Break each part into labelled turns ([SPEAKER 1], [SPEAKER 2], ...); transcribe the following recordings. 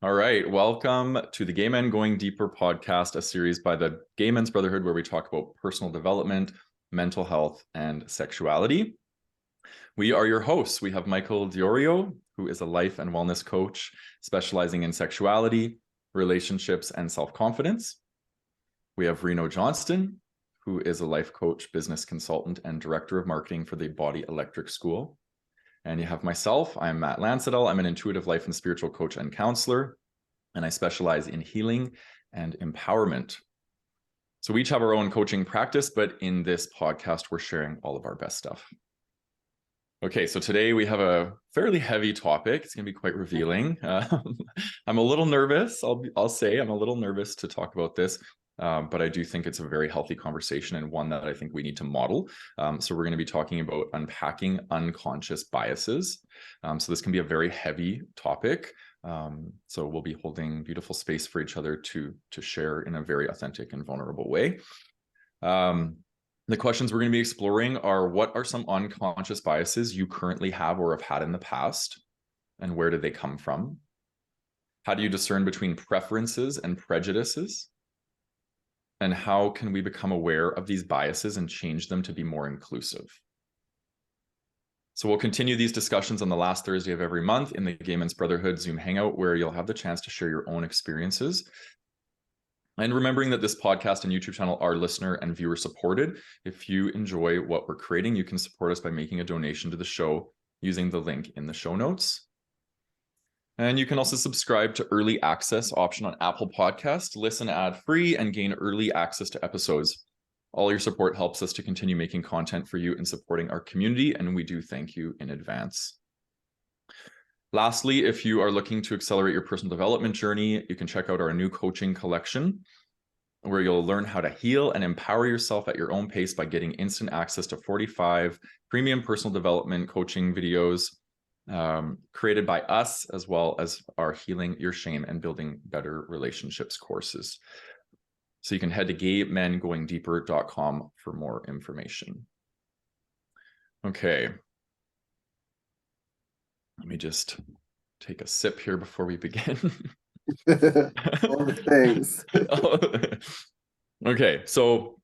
[SPEAKER 1] All right. Welcome to the Gay Men Going Deeper podcast, a series by the Gay Men's Brotherhood where we talk about personal development, mental health, and sexuality. We are your hosts. We have Michael Diorio, who is a life and wellness coach specializing in sexuality, relationships, and self-confidence. We have Reno Johnston, who is a life coach, business consultant, and director of marketing for the Body Electric School. And you have myself. I'm Matt Lansedal. I'm an intuitive life and spiritual coach and counselor, and I specialize in healing and empowerment. So we each have our own coaching practice, but in this podcast, we're sharing all of our best stuff. Okay, so today we have a fairly heavy topic. It's going to be quite revealing. I'm a little nervous. I'll say I'm a little nervous to talk about this. But I do think it's a very healthy conversation and one that I think we need to model. So we're going to be talking about unpacking unconscious biases. So this can be a very heavy topic. So we'll be holding beautiful space for each other to share in a very authentic and vulnerable way. The questions we're going to be exploring are: what are some unconscious biases you currently have or have had in the past? And where did they come from? How do you discern between preferences and prejudices? And how can we become aware of these biases and change them to be more inclusive? So we'll continue these discussions on the last Thursday of every month in the Gay Men's Brotherhood Zoom Hangout, where you'll have the chance to share your own experiences. And remembering that this podcast and YouTube channel are listener and viewer supported. If you enjoy what we're creating, you can support us by making a donation to the show using the link in the show notes. And you can also subscribe to early access option on Apple Podcasts, listen ad-free, and gain early access to episodes. All your support helps us to continue making content for you and supporting our community, and we do thank you in advance. Lastly, if you are looking to accelerate your personal development journey, you can check out our new coaching collection, where you'll learn how to heal and empower yourself at your own pace by getting instant access to 45 premium personal development coaching videos created by us, as well as our Healing Your Shame and Building Better Relationships courses. So you can head to gaymengoingdeeper.com for more information. Okay. Let me just take a sip here before we begin.
[SPEAKER 2] All the things.
[SPEAKER 1] Okay, so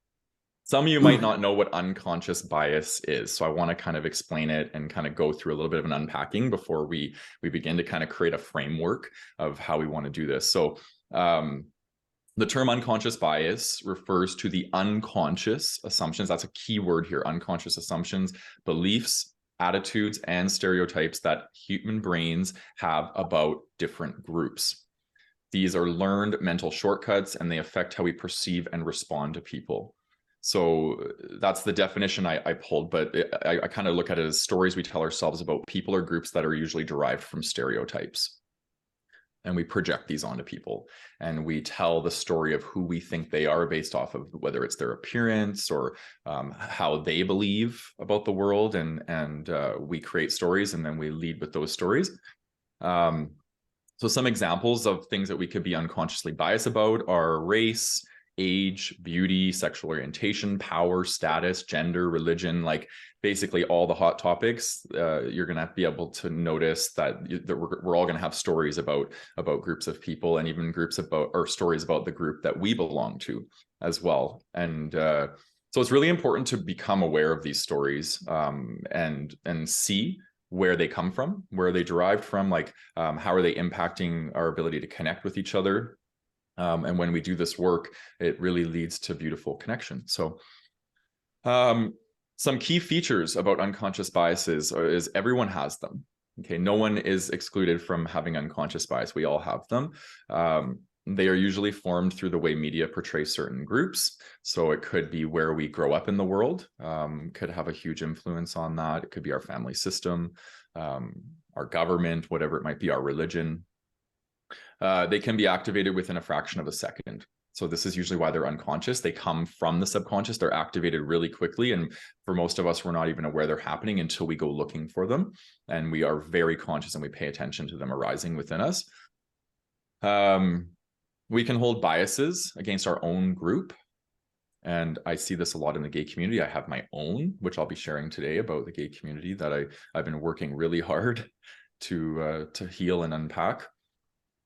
[SPEAKER 1] some of you might not know what unconscious bias is, so I want to kind of explain it and kind of go through a little bit of an unpacking before we begin to kind of create a framework of how we want to do this. So the term unconscious bias refers to the unconscious assumptions. That's a key word here: unconscious assumptions, beliefs, attitudes, and stereotypes that human brains have about different groups. These are learned mental shortcuts, and they affect how we perceive and respond to people. So that's the definition I pulled, but I kind of look at it as stories we tell ourselves about people or groups that are usually derived from stereotypes. And we project these onto people, and we tell the story of who we think they are based off of whether it's their appearance or how they believe about the world. And we create stories, and then we lead with those stories. So some examples of things that we could be unconsciously biased about are race, age, beauty, sexual orientation, power, status, gender, religion, like basically all the hot topics. You're going to be able to notice that we're all going to have stories about groups of people, and even stories about the group that we belong to as well. And so it's really important to become aware of these stories and see where they come from, where are they derived from, like how are they impacting our ability to connect with each other. And when we do this work, it really leads to beautiful connection. So some key features about unconscious biases is everyone has them. Okay, no one is excluded from having unconscious bias. We all have them. They are usually formed through the way media portray certain groups. So it could be where we grow up in the world, could have a huge influence on that. It could be our family system, our government, whatever it might be, our religion. They can be activated within a fraction of a second. So this is usually why they're unconscious. They come from the subconscious. They're activated really quickly. And for most of us, we're not even aware they're happening until we go looking for them. And we are very conscious, and we pay attention to them arising within us. We can hold biases against our own group. And I see this a lot in the gay community. I have my own, which I'll be sharing today about the gay community that I've been working really hard to heal and unpack.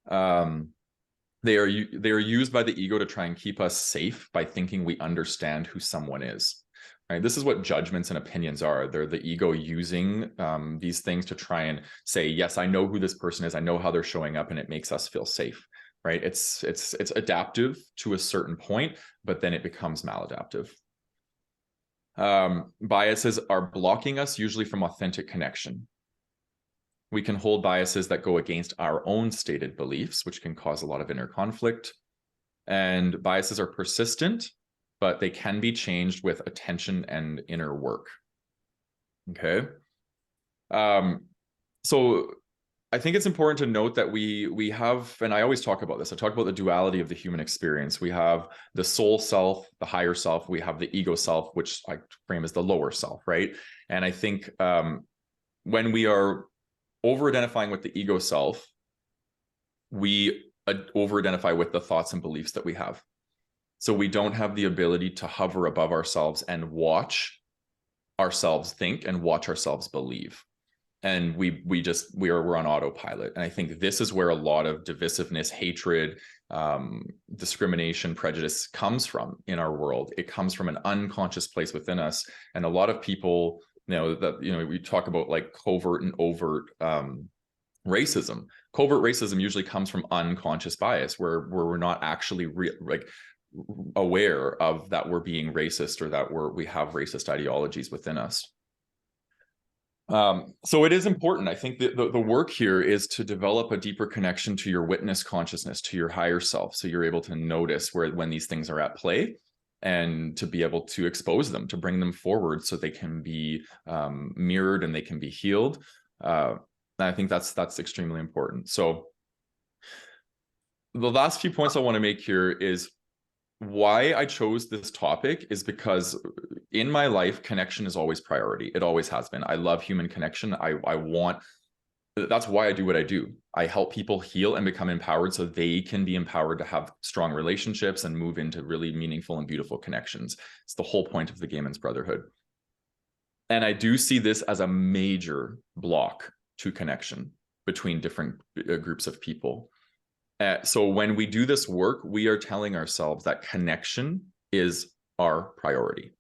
[SPEAKER 1] They are used by the ego to try and keep us safe by thinking we understand who someone is. Right? This is what judgments and opinions are. They're the ego using these things to try and say, yes, I know who this person is. I know how they're showing up, and it makes us feel safe. Right? It's adaptive to a certain point, but then it becomes maladaptive. Biases are blocking us usually from authentic connection. We can hold biases that go against our own stated beliefs, which can cause a lot of inner conflict. And biases are persistent, but they can be changed with attention and inner work. Okay. So I think it's important to note that we have, and I always talk about this, I talk about the duality of the human experience. We have the soul self, the higher self, we have the ego self, which I frame as the lower self, right? And I think when we are over-identifying with the ego self, we over-identify with the thoughts and beliefs that we have. So we don't have the ability to hover above ourselves and watch ourselves think and watch ourselves believe. And we're on autopilot. And I think this is where a lot of divisiveness, hatred, discrimination, prejudice comes from in our world. It comes from an unconscious place within us. And a lot of people, we talk about like covert and overt racism. Covert racism usually comes from unconscious bias, where we're not actually aware of that we're being racist, or that we have racist ideologies within us. So it is important. I think that the work here is to develop a deeper connection to your witness consciousness, to your higher self, so you're able to notice when these things are at play, and to be able to expose them, to bring them forward so they can be mirrored and they can be healed. I think that's extremely important. So the last few points I want to make here is why I chose this topic is because in my life, connection is always priority. It always has been. I love human connection. That's why I do what I do. I help people heal and become empowered so they can be empowered to have strong relationships and move into really meaningful and beautiful connections. It's the whole point of the Gay Men's Brotherhood. And I do see this as a major block to connection between different groups of people. So when we do this work, we are telling ourselves that connection is our priority.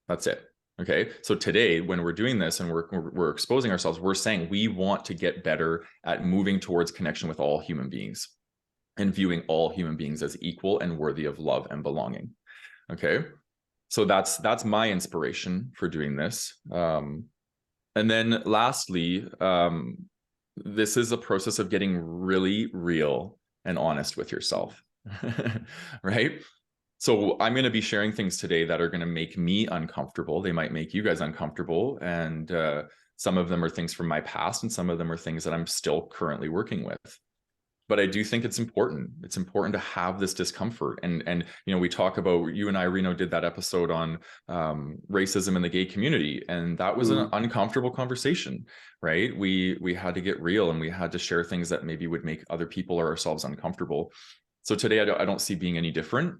[SPEAKER 1] That's it. Okay. So today, when we're doing this and we're exposing ourselves, we're saying we want to get better at moving towards connection with all human beings and viewing all human beings as equal and worthy of love and belonging. Okay. So that's my inspiration for doing this. And then lastly, this is a process of getting really real and honest with yourself, right? So I'm going to be sharing things today that are going to make me uncomfortable. They might make you guys uncomfortable. And some of them are things from my past, and some of them are things that I'm still currently working with. But I do think it's important. It's important to have this discomfort. And we talk about, you and I, Reno, did that episode on racism in the gay community. And that was an uncomfortable conversation, right? We had to get real, and we had to share things that maybe would make other people or ourselves uncomfortable. So today I don't see being any different.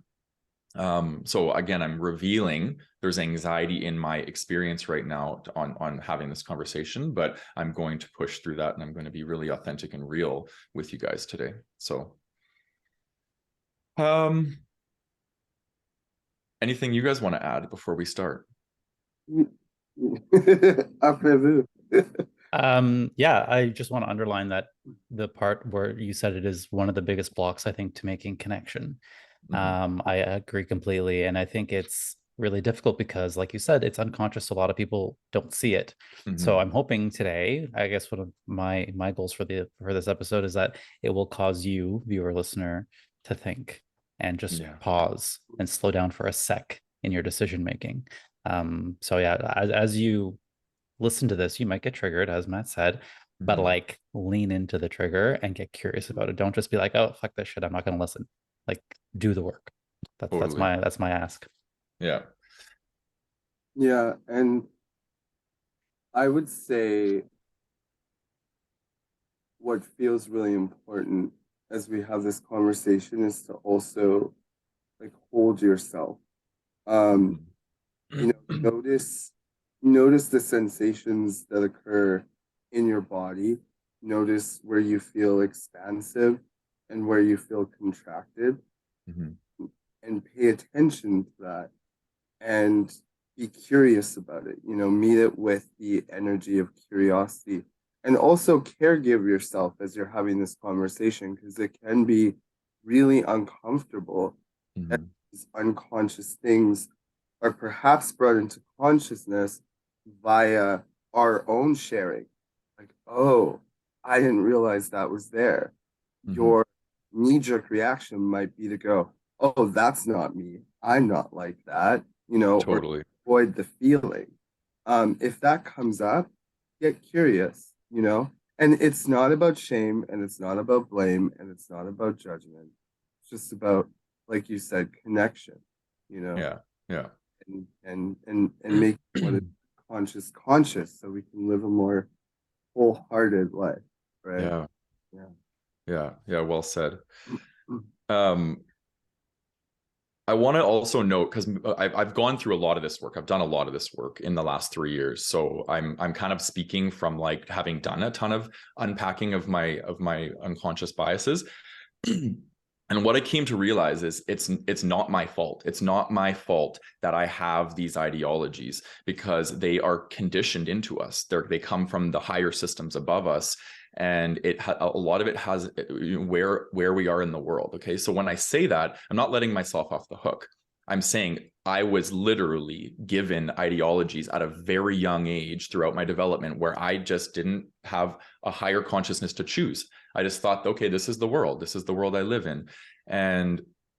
[SPEAKER 1] So again, I'm revealing there's anxiety in my experience right now on having this conversation, but I'm going to push through that, and I'm going to be really authentic and real with you guys today. So, anything you guys want to add before we start?
[SPEAKER 3] Yeah, I just want to underline that the part where you said it is one of the biggest blocks, I think, to making connection. I agree completely. And I think it's really difficult because, like you said, it's unconscious. A lot of people don't see it. So I'm hoping today, I guess one of my goals for this episode is that it will cause you, viewer, listener, to think and just pause and slow down for a sec in your decision making. So yeah, as you listen to this, you might get triggered, as Matt said, but like lean into the trigger and get curious about it. Don't just be like, oh, fuck this shit, I'm not going to listen. Like, do the work. That's my ask.
[SPEAKER 1] Yeah.
[SPEAKER 2] And I would say what feels really important as we have this conversation is to also like hold yourself. Notice the sensations that occur in your body. Notice where you feel expansive and where you feel contracted, and pay attention to that and be curious about it. Meet it with the energy of curiosity, and also caregive yourself as you're having this conversation, because it can be really uncomfortable. These unconscious things are perhaps brought into consciousness via our own sharing. Like, oh, I didn't realize that was there. Your knee-jerk reaction might be to go, oh, that's not me. I'm not like that,
[SPEAKER 1] Totally.
[SPEAKER 2] or avoid the feeling. If that comes up, get curious, and it's not about shame, and it's not about blame, and it's not about judgment. It's just about, like you said, connection,
[SPEAKER 1] Yeah.
[SPEAKER 2] and make what is conscious, so we can live a more wholehearted life, right?
[SPEAKER 1] Yeah. Well said. I want to also note, because I've gone through a lot of this work. I've done a lot of this work in the last 3 years. So I'm kind of speaking from like having done a ton of unpacking of my unconscious biases. And what I came to realize is it's not my fault. It's not my fault that I have these ideologies, because they are conditioned into us. They come from the higher systems above us, and a lot of it has where we are in the world. Okay, so when I say that, I'm not letting myself off the hook. I'm saying I was literally given ideologies at a very young age throughout my development where I just didn't have a higher consciousness to choose. I just thought, okay, this is the world. This is the world I live in.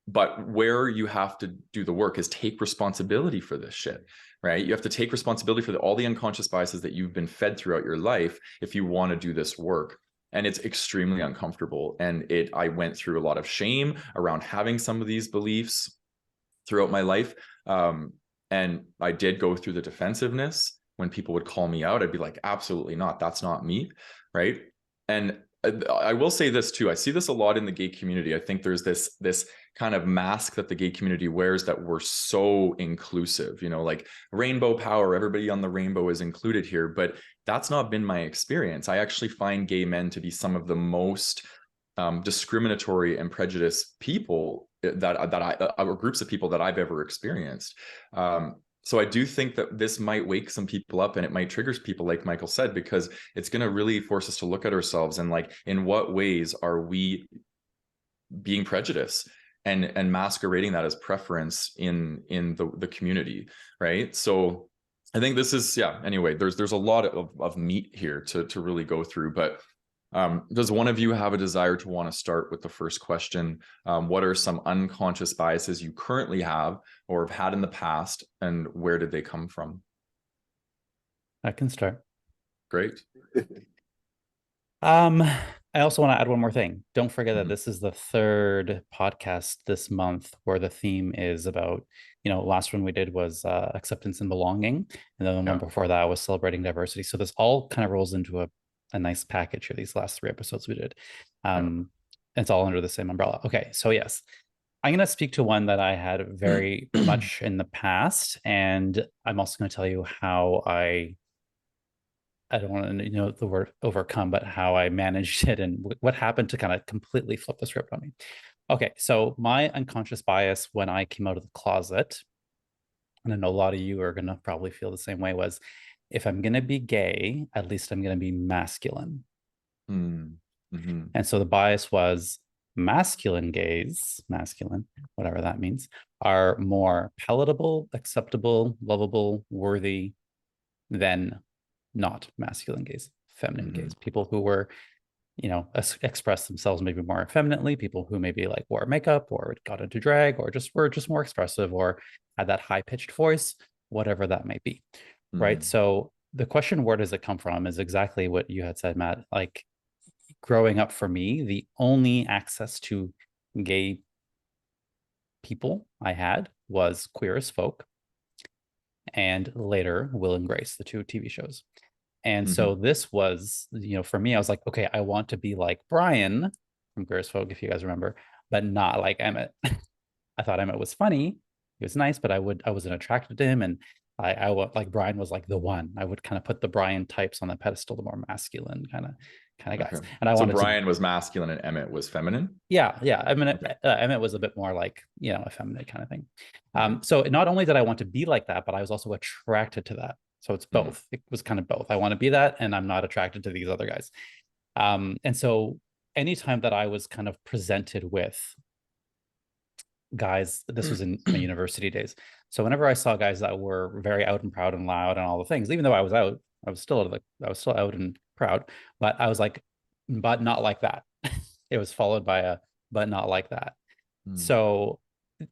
[SPEAKER 1] But where you have to do the work is take responsibility for this shit, right? You have to take responsibility for all the unconscious biases that you've been fed throughout your life if you want to do this work. And it's extremely uncomfortable. And I went through a lot of shame around having some of these beliefs throughout my life. And I did go through the defensiveness. When people would call me out, I'd be like, absolutely not. That's not me, right? And I will say this too. I see this a lot in the gay community. I think there's this kind of mask that the gay community wears, that we're so inclusive, like rainbow power, everybody on the rainbow is included here. But that's not been my experience. I actually find gay men to be some of the most discriminatory and prejudiced people or groups of people that I've ever experienced. So I do think that this might wake some people up, and it might trigger people, like Michael said, because it's going to really force us to look at ourselves and like, in what ways are we being prejudiced and masquerading that as preference in the community, right? So I think this is, anyway, there's a lot of meat here to really go through. But does one of you have a desire to want to start with the first question? What are some unconscious biases you currently have or have had in the past, and where did they come from?
[SPEAKER 3] I can start.
[SPEAKER 1] Great.
[SPEAKER 3] I also want to add one more thing. Don't forget that this is the third podcast this month where the theme is about, last one we did was acceptance and belonging. And then the one before that was celebrating diversity. So this all kind of rolls into a nice package here, these last 3 episodes we did. It's all under the same umbrella. Okay, so yes, I'm going to speak to one that I had very much in the past. And I'm also going to tell you how I don't want to the word overcome, but how I managed it and what happened to kind of completely flip the script on me. Okay, so my unconscious bias when I came out of the closet, and I know a lot of you are going to probably feel the same way, was if I'm going to be gay, at least I'm going to be masculine. And so the bias was masculine gays, whatever that means, are more palatable, acceptable, lovable, worthy than not masculine gays, feminine gays, people who were, express themselves maybe more effeminately, people who maybe like wore makeup or got into drag or were just more expressive or had that high-pitched voice, whatever that may be, right? So the question, where does it come from, is exactly what you had said, Matt. Like, growing up for me, the only access to gay people I had was Queer as Folk, and later Will and Grace, the 2 TV shows. And so this was, for me, I was like, okay, I want to be like Brian from Queer as Folk, if you guys remember, but not like Emmett. I thought Emmett was funny. He was nice, but I wasn't attracted to him. And like Brian was like the one. I would kind of put the Brian types on the pedestal, the more masculine kind of guys.
[SPEAKER 1] Okay.
[SPEAKER 3] And I
[SPEAKER 1] So
[SPEAKER 3] wanted
[SPEAKER 1] Brian was masculine and Emmett was feminine?
[SPEAKER 3] yeah. I mean,
[SPEAKER 1] Okay.
[SPEAKER 3] Emmett was a bit more like, effeminate kind of thing.
[SPEAKER 1] Okay.
[SPEAKER 3] So not only did I want to be like that, but I was also attracted to that. So it's both. It was kind of both. I want to be that, and I'm not attracted to these other guys. And so anytime that I was kind of presented with guys, this was in my university days. So whenever I saw guys that were very out and proud and loud and all the things, even though I was out, I was still out and proud, but I was like, but not like that. It was followed by a, but not like that. So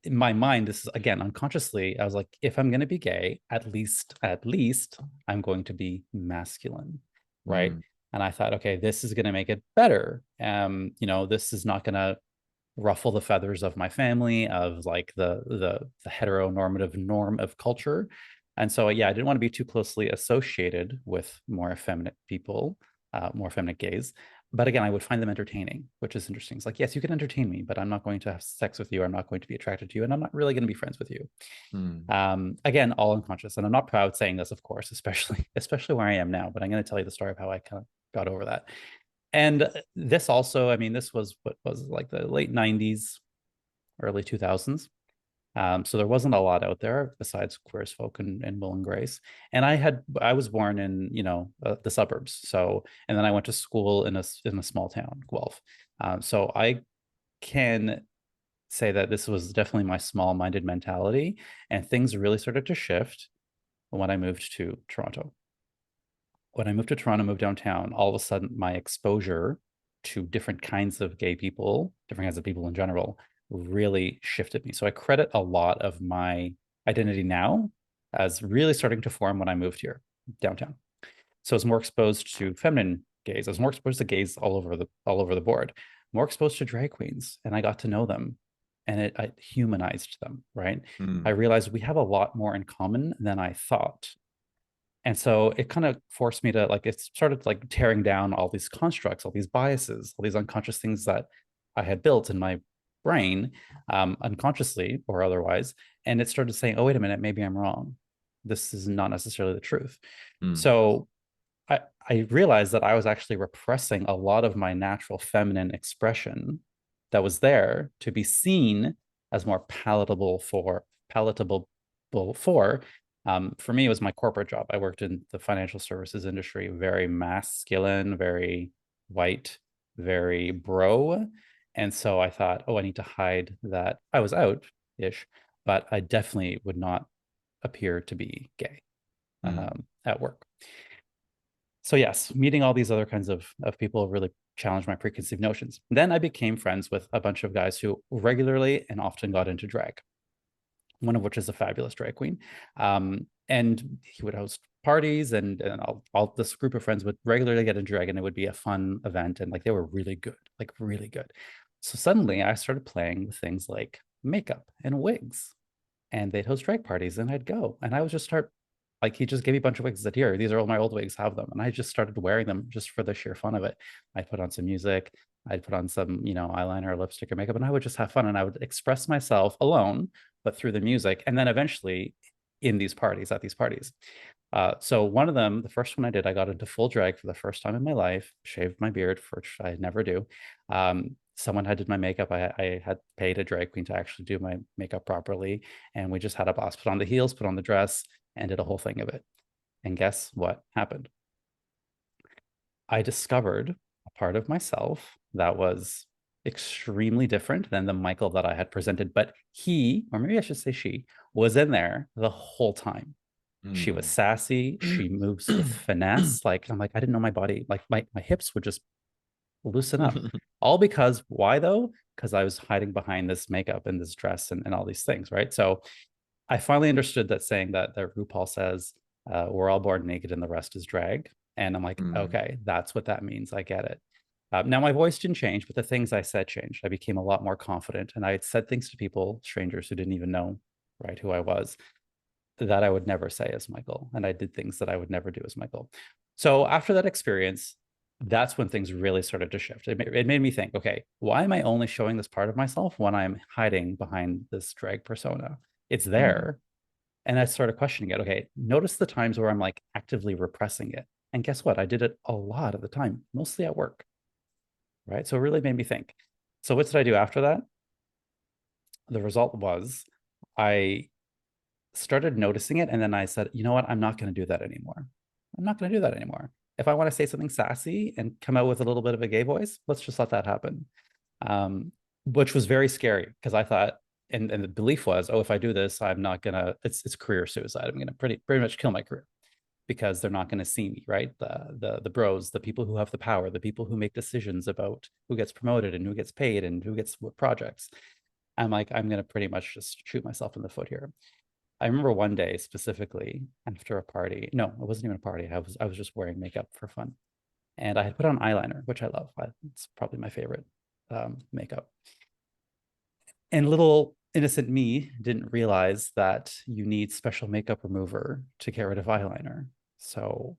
[SPEAKER 3] in my mind, this is again unconsciously, I was like, if I'm going to be gay, at least I'm going to be masculine, right? And I thought, okay, this is going to make it better. This is not going to ruffle the feathers of my family, of like the heteronormative norm of culture. And so yeah, I didn't want to be too closely associated with more effeminate people, more effeminate gays. But again, I would find them entertaining, which is interesting. It's like, yes, you can entertain me, but I'm not going to have sex with you. I'm not going to be attracted to you, and I'm not really going to be friends with you. Again, all unconscious, and I'm not proud saying this, of course, especially where I am now. But I'm going to tell you the story of how I kind of got over that. And this also, I mean, this was what was like the late 90s, early 2000s. So there wasn't a lot out there besides Queer as Folk and Will and Grace. And I was born in, the suburbs. So, and then I went to school in a small town, Guelph. So I can say that this was definitely my small-minded mentality, and things really started to shift when I moved to Toronto. When I moved to Toronto, moved downtown, all of a sudden my exposure to different kinds of gay people, different kinds of people in general, really shifted me. So I credit a lot of my identity now as really starting to form when I moved here downtown. So I was more exposed to feminine gays. I was more exposed to gays all over the board, more exposed to drag queens, and I got to know them, and I humanized them, right? I realized we have a lot more in common than I thought. And so it kind of forced me to it started like tearing down all these constructs, all these biases, all these unconscious things that I had built in my brain, unconsciously or otherwise. And it started saying, oh, wait a minute, maybe I'm wrong. This is not necessarily the truth. So I realized that I was actually repressing a lot of my natural feminine expression that was there to be seen as more palatable for me, it was my corporate job. I worked in the financial services industry, very masculine, very white, very bro. And so I thought, oh, I need to hide that I was out-ish, but I definitely would not appear to be gay at work. So yes, meeting all these other kinds of people really challenged my preconceived notions. Then I became friends with a bunch of guys who regularly and often got into drag, one of which is a fabulous drag queen. And he would host parties, and all this group of friends would regularly get into drag, and it would be a fun event. And like, they were really good, like really good. So suddenly I started playing with things like makeup and wigs, and they'd host drag parties, and I'd go, and I would just start, like, he just gave me a bunch of wigs and said, here, these are all my old wigs, have them. And I just started wearing them just for the sheer fun of it. I'd put on some music, I'd put on some, eyeliner or lipstick or makeup, and I would just have fun, and I would express myself alone, but through the music. And then eventually at these parties. So one of them, the first one I did, I got into full drag for the first time in my life, shaved my beard, which I never do. Someone had did my makeup. I had paid a drag queen to actually do my makeup properly. And we just had a blast, put on the heels, put on the dress, and did a whole thing of it. And guess what happened? I discovered a part of myself that was extremely different than the Michael that I had presented, but he, or maybe I should say she, was in there the whole time. She was sassy. She moves with finesse. Like, I'm like, I didn't know my body, like my hips would just loosen up. All because, why though? Because I was hiding behind this makeup and this dress and all these things, right? So I finally understood that saying that RuPaul says, we're all born naked and the rest is drag. And I'm like, okay, that's what that means. I get it. Now my voice didn't change, but the things I said changed. I became a lot more confident, and I had said things to people, strangers who didn't even know, right, who I was, that I would never say as Michael. And I did things that I would never do as Michael. So after that experience, that's when things really started to shift. It made me think, okay, why am I only showing this part of myself when I'm hiding behind this drag persona? It's there. And I started questioning it. Okay, notice the times where I'm like actively repressing it. And guess what? I did it a lot of the time, mostly at work. Right. So it really made me think. So what did I do after that? The result was I started noticing it. And then I said, you know what? I'm not going to do that anymore. I'm not going to do that anymore. If I want to say something sassy and come out with a little bit of a gay voice, let's just let that happen. Which was very scary because I thought, and the belief was, oh, if I do this, I'm not gonna, it's career suicide. I'm gonna pretty much kill my career because they're not gonna see me, right? The bros, the people who have the power, the people who make decisions about who gets promoted and who gets paid and who gets what projects. I'm like, I'm gonna pretty much just shoot myself in the foot here. I remember one day specifically after a party. No, it wasn't even a party. I was just wearing makeup for fun, and I had put on eyeliner, which I love. It's probably my favorite makeup. And little innocent me didn't realize that you need special makeup remover to get rid of eyeliner. So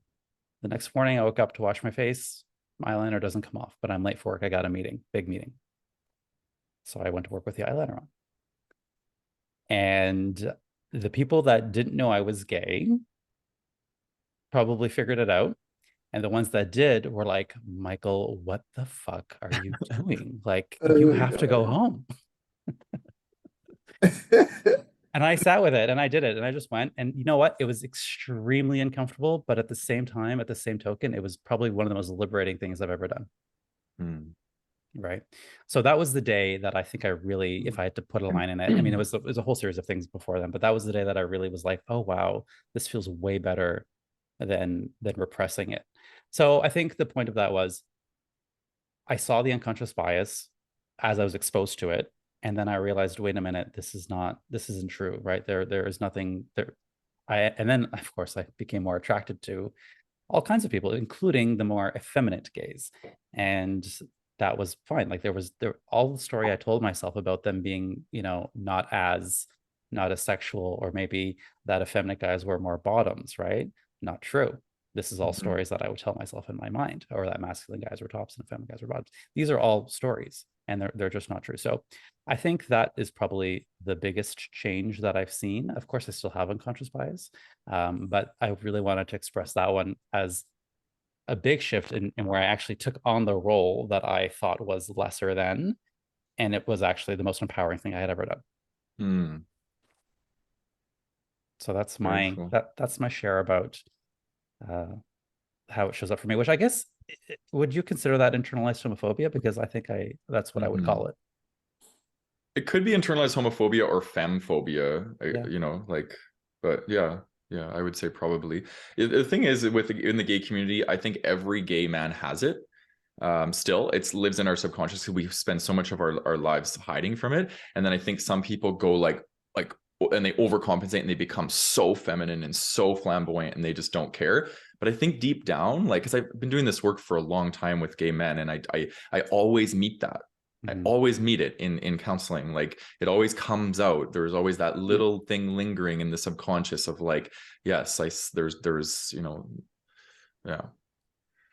[SPEAKER 3] the next morning I woke up to wash my face. My eyeliner doesn't come off, but I'm late for work. I got a meeting, big meeting. So I went to work with the eyeliner on. And the people that didn't know I was gay probably figured it out. And the ones that did were like, Michael, what the fuck are you doing? Like, you have to go home. And I sat with it and I did it and I just went. And you know what? It was extremely uncomfortable, but at the same time, at the same token, it was probably one of the most liberating things I've ever done. Right. So that was the day that I think I really, if I had to put a line in it, I mean, it was a whole series of things before then, but that was the day that I really was like, oh, wow, this feels way better than repressing it. So I think the point of that was I saw the unconscious bias as I was exposed to it. And then I realized, wait a minute, this isn't true, right? There is nothing there. And then of course I became more attracted to all kinds of people, including the more effeminate gays. And that was fine. Like there all the story I told myself about them being, not as sexual, or maybe that effeminate guys were more bottoms, right? Not true. This is all stories that I would tell myself in my mind, or that masculine guys were tops and feminine guys were bottoms. These are all stories, and they're just not true. So I think that is probably the biggest change that I've seen. Of course, I still have unconscious bias, but I really wanted to express that one as a big shift in where I actually took on the role that I thought was lesser than, and it was actually the most empowering thing I had ever done. So that's my cool. That's my share about how it shows up for me, which I guess, would you consider that internalized homophobia? Because I think that's what I would call it.
[SPEAKER 1] It could be internalized homophobia or femphobia, but yeah, I would say probably. The thing is, in the gay community, I think every gay man has it. Still, it lives in our subconscious because we spend so much of our lives hiding from it. And then I think some people go like and they overcompensate and they become so feminine and so flamboyant and they just don't care. But I think deep down, because I've been doing this work for a long time with gay men, and I always meet that. I always meet it in counseling. Like it always comes out. There's always that little thing lingering in the subconscious of yes, there's yeah.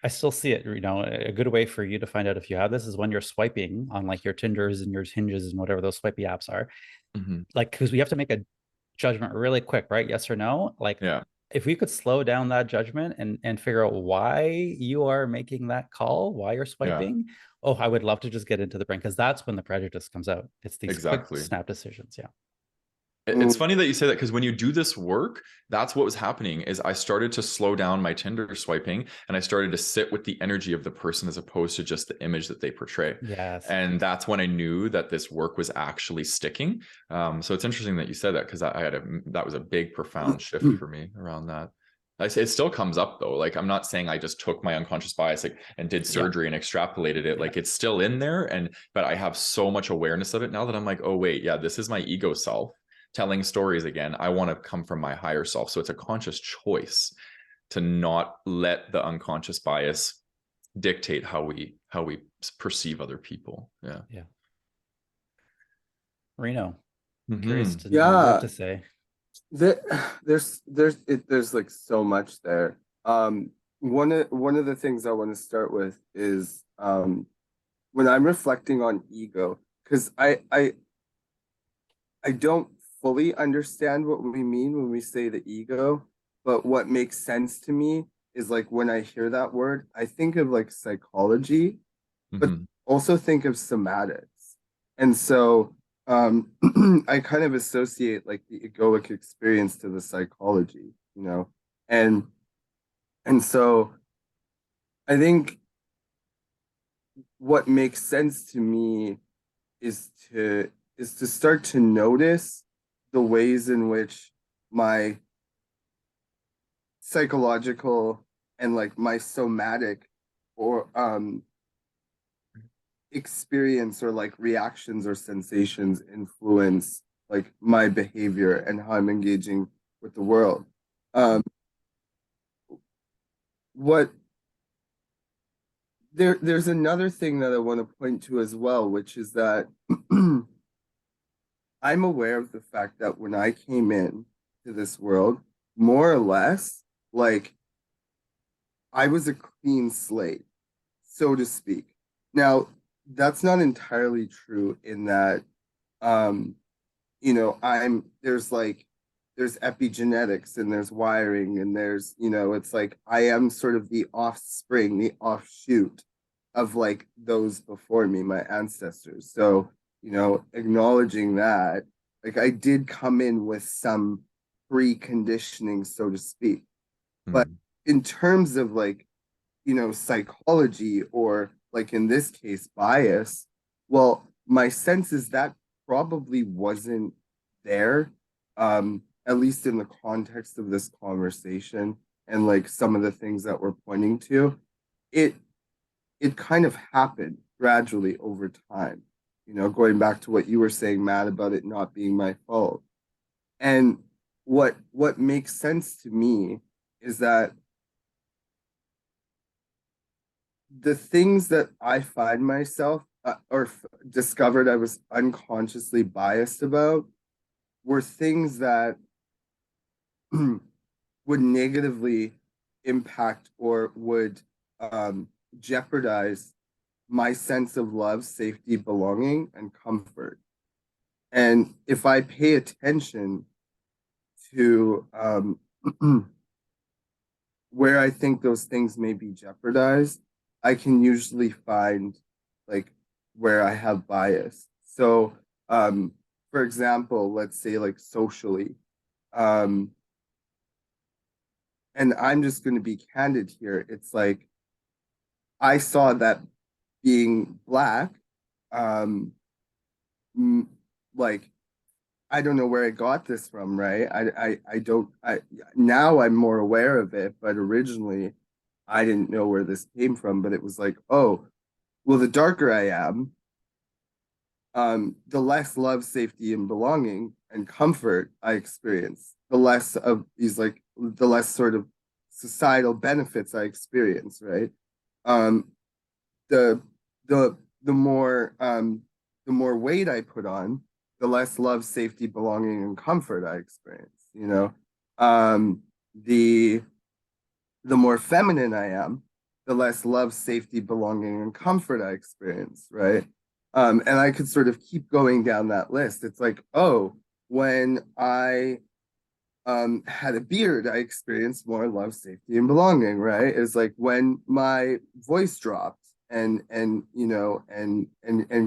[SPEAKER 1] I
[SPEAKER 3] still see it. A good way for you to find out if you have this is when you're swiping on your Tinders and your Hinges and whatever those swipey apps are. Because we have to make a judgment really quick, right? Yes or no. If we could slow down that judgment and figure out why you are making that call, why you're swiping. Yeah. Oh, I would love to just get into the brain, because that's when the prejudice comes out. It's these quick snap decisions. Yeah.
[SPEAKER 1] It's funny that you say that, because when you do this work, that's what was happening. Is I started to slow down my Tinder swiping, and I started to sit with the energy of the person as opposed to just the image that they portray.
[SPEAKER 3] Yes.
[SPEAKER 1] And that's when I knew that this work was actually sticking. So it's interesting that you said that, because that was a big, profound shift for me around that. It still comes up though. I'm not saying I just took my unconscious bias and did surgery and extrapolated it. It's still in there, but I have so much awareness of it now that I'm like, oh wait, yeah, this is my ego self telling stories again. I want to come from my higher self. So it's a conscious choice to not let the unconscious bias dictate how we perceive other people. Yeah.
[SPEAKER 3] Reno, curious to know what you have to say.
[SPEAKER 2] There's so much there. One of the things I want to start with is when I'm reflecting on ego, because I don't fully understand what we mean when we say the ego, but what makes sense to me is like when I hear that word, I think of like psychology, but also think of somatics. And so I kind of associate like the egoic experience to the psychology, you know, and so I think what makes sense to me is to start to notice the ways in which my psychological and like my somatic or experience or like reactions or sensations influence like my behavior and how I'm engaging with the world. What there's another thing that I want to point to as well, which is that I'm aware of the fact that when I came in to this world, more or less, like I was a clean slate, so to speak. Now, that's not entirely true in that, you know, there's epigenetics and there's wiring and there's, you know, it's like I am sort of the offspring, the offshoot of like those before me, my ancestors. So, you know, acknowledging that, like I did come in with some preconditioning, so to speak. But in terms of like, you know, psychology or like in this case, bias, well, my sense is that probably wasn't there, at least in the context of this conversation and like some of the things that we're pointing to. It kind of happened gradually over time, you know, going back to what you were saying, Matt, about it not being my fault. And what makes sense to me is that the things that I find myself discovered I was unconsciously biased about were things that would negatively impact or would jeopardize my sense of love, safety, belonging, and comfort. And if I pay attention to where I think those things may be jeopardized, I can usually find like where I have bias. So, for example, let's say like socially, and I'm just going to be candid here. It's like I saw that being black, like I don't know where I got this from, right? I don't now I'm more aware of it, but originally I didn't know where this came from, but it was like, oh, well, the darker I am, the less love, safety, and belonging and comfort I experience, the less of these like the less sort of societal benefits I experience, right? The the more the more weight I put on, the less love, safety, belonging, and comfort I experience, you know. The more feminine I am, the less love, safety, belonging, and comfort I experience, right? And I could sort of keep going down that list. It's like, oh, when I had a beard, I experienced more love, safety, and belonging, right? It's like when my voice dropped and you know and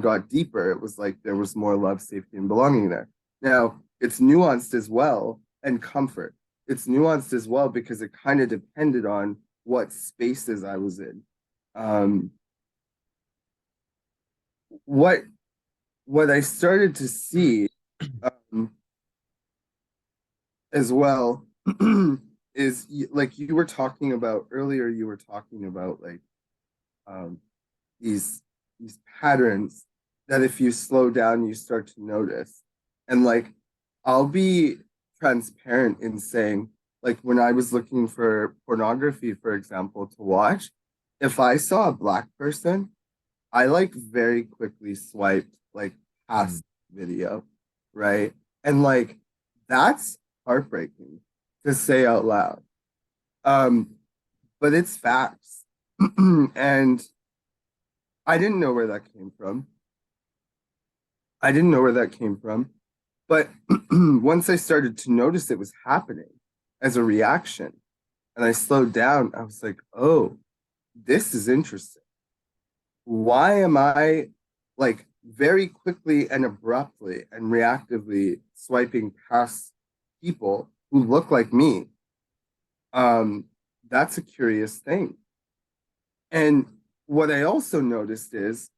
[SPEAKER 2] got deeper, it was like there was more love, safety, and belonging there. Now it's nuanced as well, and comfort. It's nuanced as well because it kind of depended on what spaces I was in. What I started to see as well is like you were talking about earlier, you were talking about like um, these patterns that if you slow down, you start to notice. And like I'll be transparent in saying, like when I was looking for pornography, for example, to watch, if I saw a black person, I like very quickly swiped like past video, right? And like that's heartbreaking to say out loud. But it's facts. And I didn't know where that came from. I didn't know where that came from. But once I started to notice it was happening as a reaction, and I slowed down, I was like, oh, this is interesting. Why am I like very quickly and abruptly and reactively swiping past people who look like me? That's a curious thing. And what I also noticed is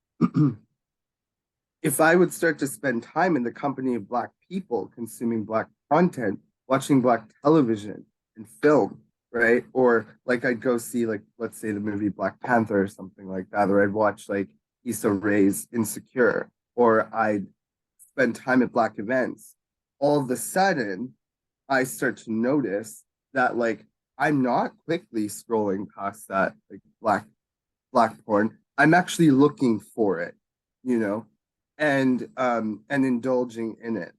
[SPEAKER 2] if I would start to spend time in the company of Black people, consuming Black content, watching Black television and film, right? Or like I'd go see, like, let's say the movie Black Panther or something like that, or I'd watch like Issa Rae's Insecure, or I'd spend time at Black events. All of a sudden, I start to notice that like I'm not quickly scrolling past that like black porn. I'm actually looking for it, you know, and indulging in it.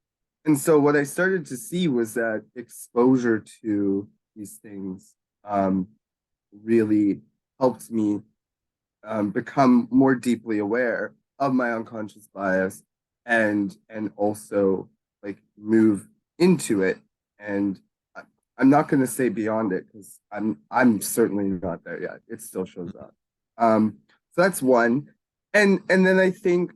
[SPEAKER 2] And so what I started to see was that exposure to these things really helped me become more deeply aware of my unconscious bias and also like move into it. And I'm not going to say beyond it because I'm certainly not there yet. It still shows up. So that's one. And then I think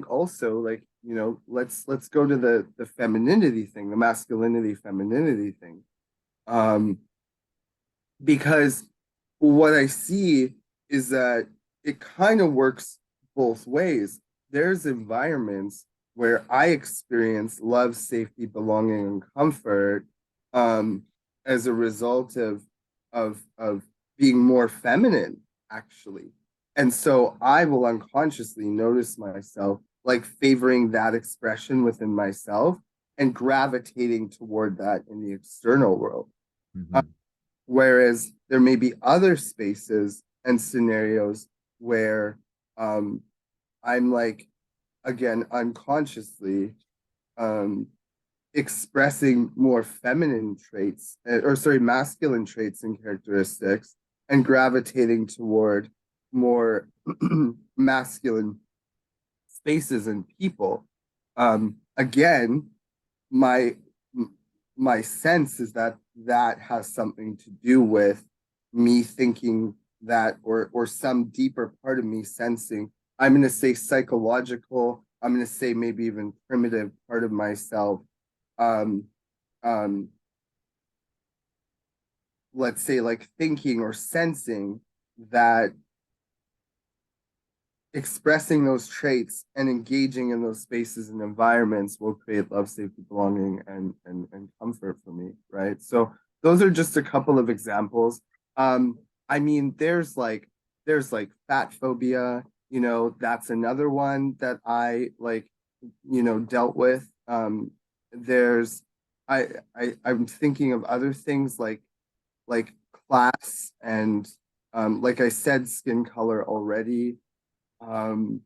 [SPEAKER 2] also like, you know, let's go to the femininity thing, the masculinity femininity thing. Because what I see is that it kind of works both ways. There's environments where I experience love, safety, belonging, and comfort as a result of being more feminine, actually. And so I will unconsciously notice myself like favoring that expression within myself and gravitating toward that in the external world.
[SPEAKER 1] Mm-hmm.
[SPEAKER 2] Whereas there may be other spaces and scenarios where I'm like, again, unconsciously expressing more feminine traits, or sorry, masculine traits and characteristics, and gravitating toward more masculine spaces and people. Again, my sense is that that has something to do with me thinking that, or some deeper part of me sensing, I'm going to say psychological, I'm going to say maybe even primitive part of myself, let's say like thinking or sensing that expressing those traits and engaging in those spaces and environments will create love, safety, belonging, and comfort for me, right? So those are just a couple of examples. I mean, there's like fat phobia, you know, that's another one that I like, you know, dealt with. There's I'm thinking of other things like class and like I said, skin color already. And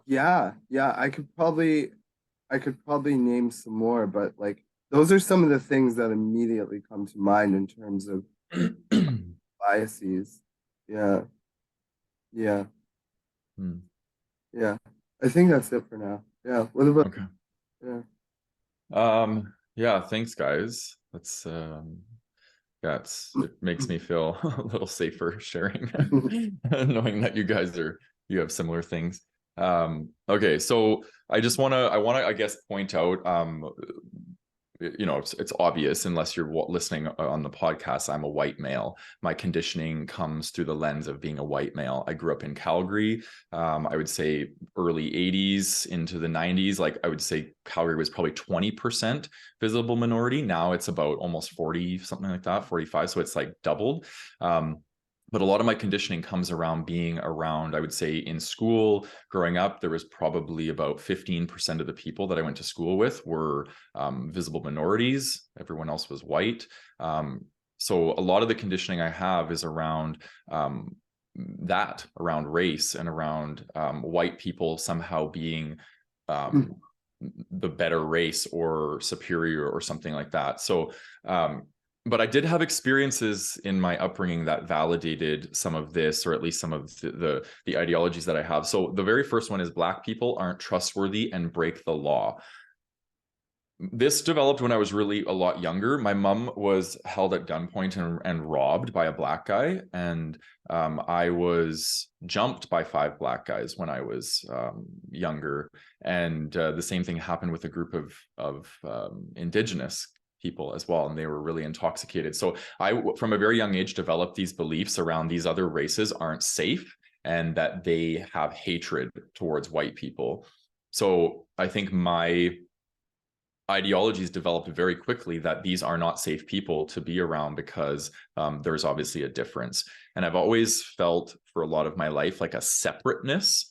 [SPEAKER 2] yeah, I could probably name some more, but like those are some of the things that immediately come to mind in terms of biases. Yeah.
[SPEAKER 1] Hmm.
[SPEAKER 2] Yeah. I think that's it for now. Yeah. What about
[SPEAKER 1] Okay.
[SPEAKER 2] Yeah.
[SPEAKER 1] Yeah, thanks guys. That's yeah, it makes me feel a little safer sharing, knowing that you have similar things. Okay, so I want to, I guess, point out, you know, it's obvious unless you're listening on the podcast. I'm a white male. My conditioning comes through the lens of being a white male. I grew up in Calgary. I would say early 80s into the 90s. Like I would say Calgary was probably 20% visible minority. Now it's about almost 40, something like that, 45. So it's like doubled. But a lot of my conditioning comes around being around, I would say in school, growing up, there was probably about 15% of the people that I went to school with were visible minorities. Everyone else was white. So a lot of the conditioning I have is around around race and around white people somehow being the better race or superior or something like that. So but I did have experiences in my upbringing that validated some of this, or at least some of the ideologies that I have. So the very first one is Black people aren't trustworthy and break the law. This developed when I was really a lot younger. My mom was held at gunpoint and robbed by a Black guy, and I was jumped by 5 Black guys when I was younger. And the same thing happened with a group of Indigenous people as well, and they were really intoxicated. So I, from a very young age, developed these beliefs around these other races aren't safe and that they have hatred towards white people. So I think my ideologies developed very quickly that these are not safe people to be around because there's obviously a difference. And I've always felt for a lot of my life like a separateness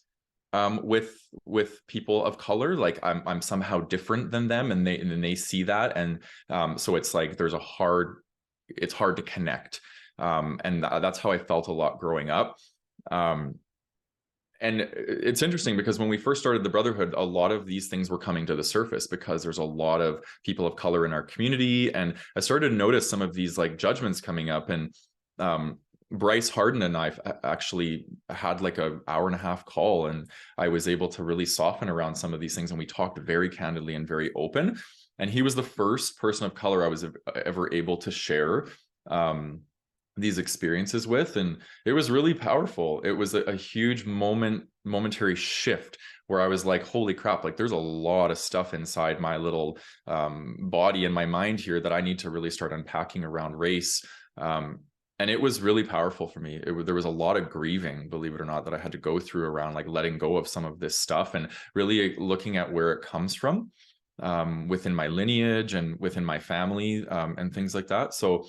[SPEAKER 1] with people of color, like I'm somehow different than them, and they see that, and so it's like there's it's hard to connect, and that's how I felt a lot growing up. And it's interesting because when we first started the Brotherhood, a lot of these things were coming to the surface because there's a lot of people of color in our community. And I started to notice some of these like judgments coming up. And Bryce Harden and I actually had like an 1.5-hour call, and I was able to really soften around some of these things. And we talked very candidly and very open. And he was the first person of color I was ever able to share these experiences with, and it was really powerful. It was a huge momentary shift where I was like, holy crap, like there's a lot of stuff inside my little body and my mind here that I need to really start unpacking around race. And it was really powerful for me. There was a lot of grieving, believe it or not, that I had to go through around like letting go of some of this stuff and really looking at where it comes from within my lineage and within my family and things like that. So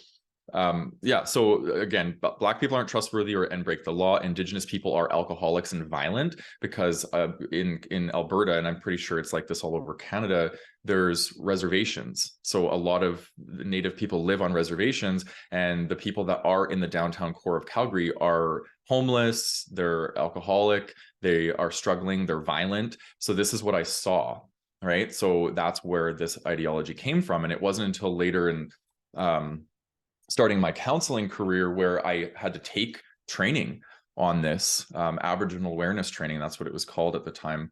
[SPEAKER 1] yeah, so again, Black people aren't trustworthy and break the law. Indigenous people are alcoholics and violent because in Alberta, and I'm pretty sure it's like this all over Canada, there's reservations. So a lot of Native people live on reservations, and the people that are in the downtown core of Calgary are homeless, they're alcoholic, they are struggling, they're violent. So this is what I saw, right? So that's where this ideology came from. And it wasn't until later in starting my counseling career where I had to take training on this, Aboriginal awareness training, that's what it was called at the time.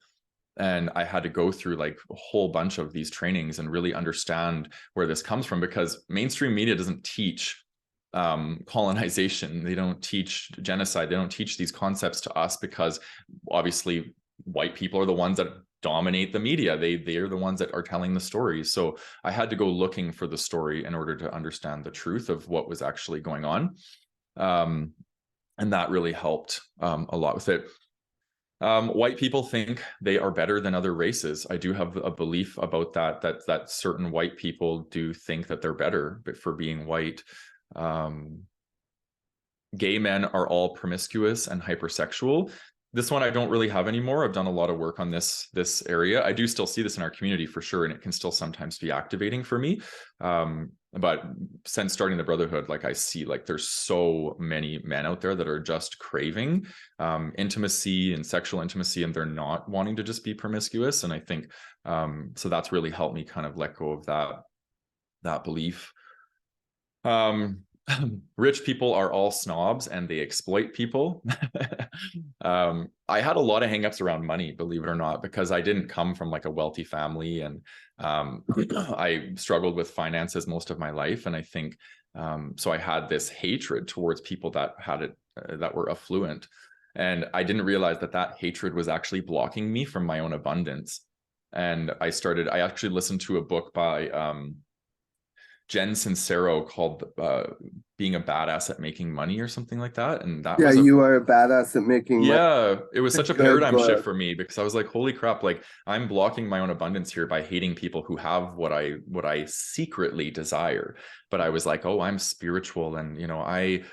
[SPEAKER 1] And I had to go through like a whole bunch of these trainings and really understand where this comes from, because mainstream media doesn't teach colonization. They don't teach genocide. They don't teach these concepts to us because obviously white people are the ones that dominate the media. They are the ones that are telling the stories. So I had to go looking for the story in order to understand the truth of what was actually going on. And that really helped a lot with it. White people think they are better than other races. I do have a belief about that certain white people do think that they're better for being white. Gay men are all promiscuous and hypersexual. This one I don't really have anymore. I've done a lot of work on this area. I do still see this in our community for sure, and it can still sometimes be activating for me. But since starting the Brotherhood, like I see like there's so many men out there that are just craving intimacy and sexual intimacy, and they're not wanting to just be promiscuous. And I think so that's really helped me kind of let go of that belief. Rich people are all snobs and they exploit people. I had a lot of hangups around money, believe it or not, because I didn't come from like a wealthy family, and I struggled with finances most of my life. And I think so I had this hatred towards people that had it that were affluent, and I didn't realize that hatred was actually blocking me from my own abundance. And I actually listened to a book by Jen Sincero called Being a Badass at Making Money or something like that. And that was
[SPEAKER 2] you are a badass at making money.
[SPEAKER 1] Yeah, it was such a paradigm shift for me, because I was like, holy crap, like I'm blocking my own abundance here by hating people who have what I secretly desire. But I was like, oh, I'm spiritual, and you know, I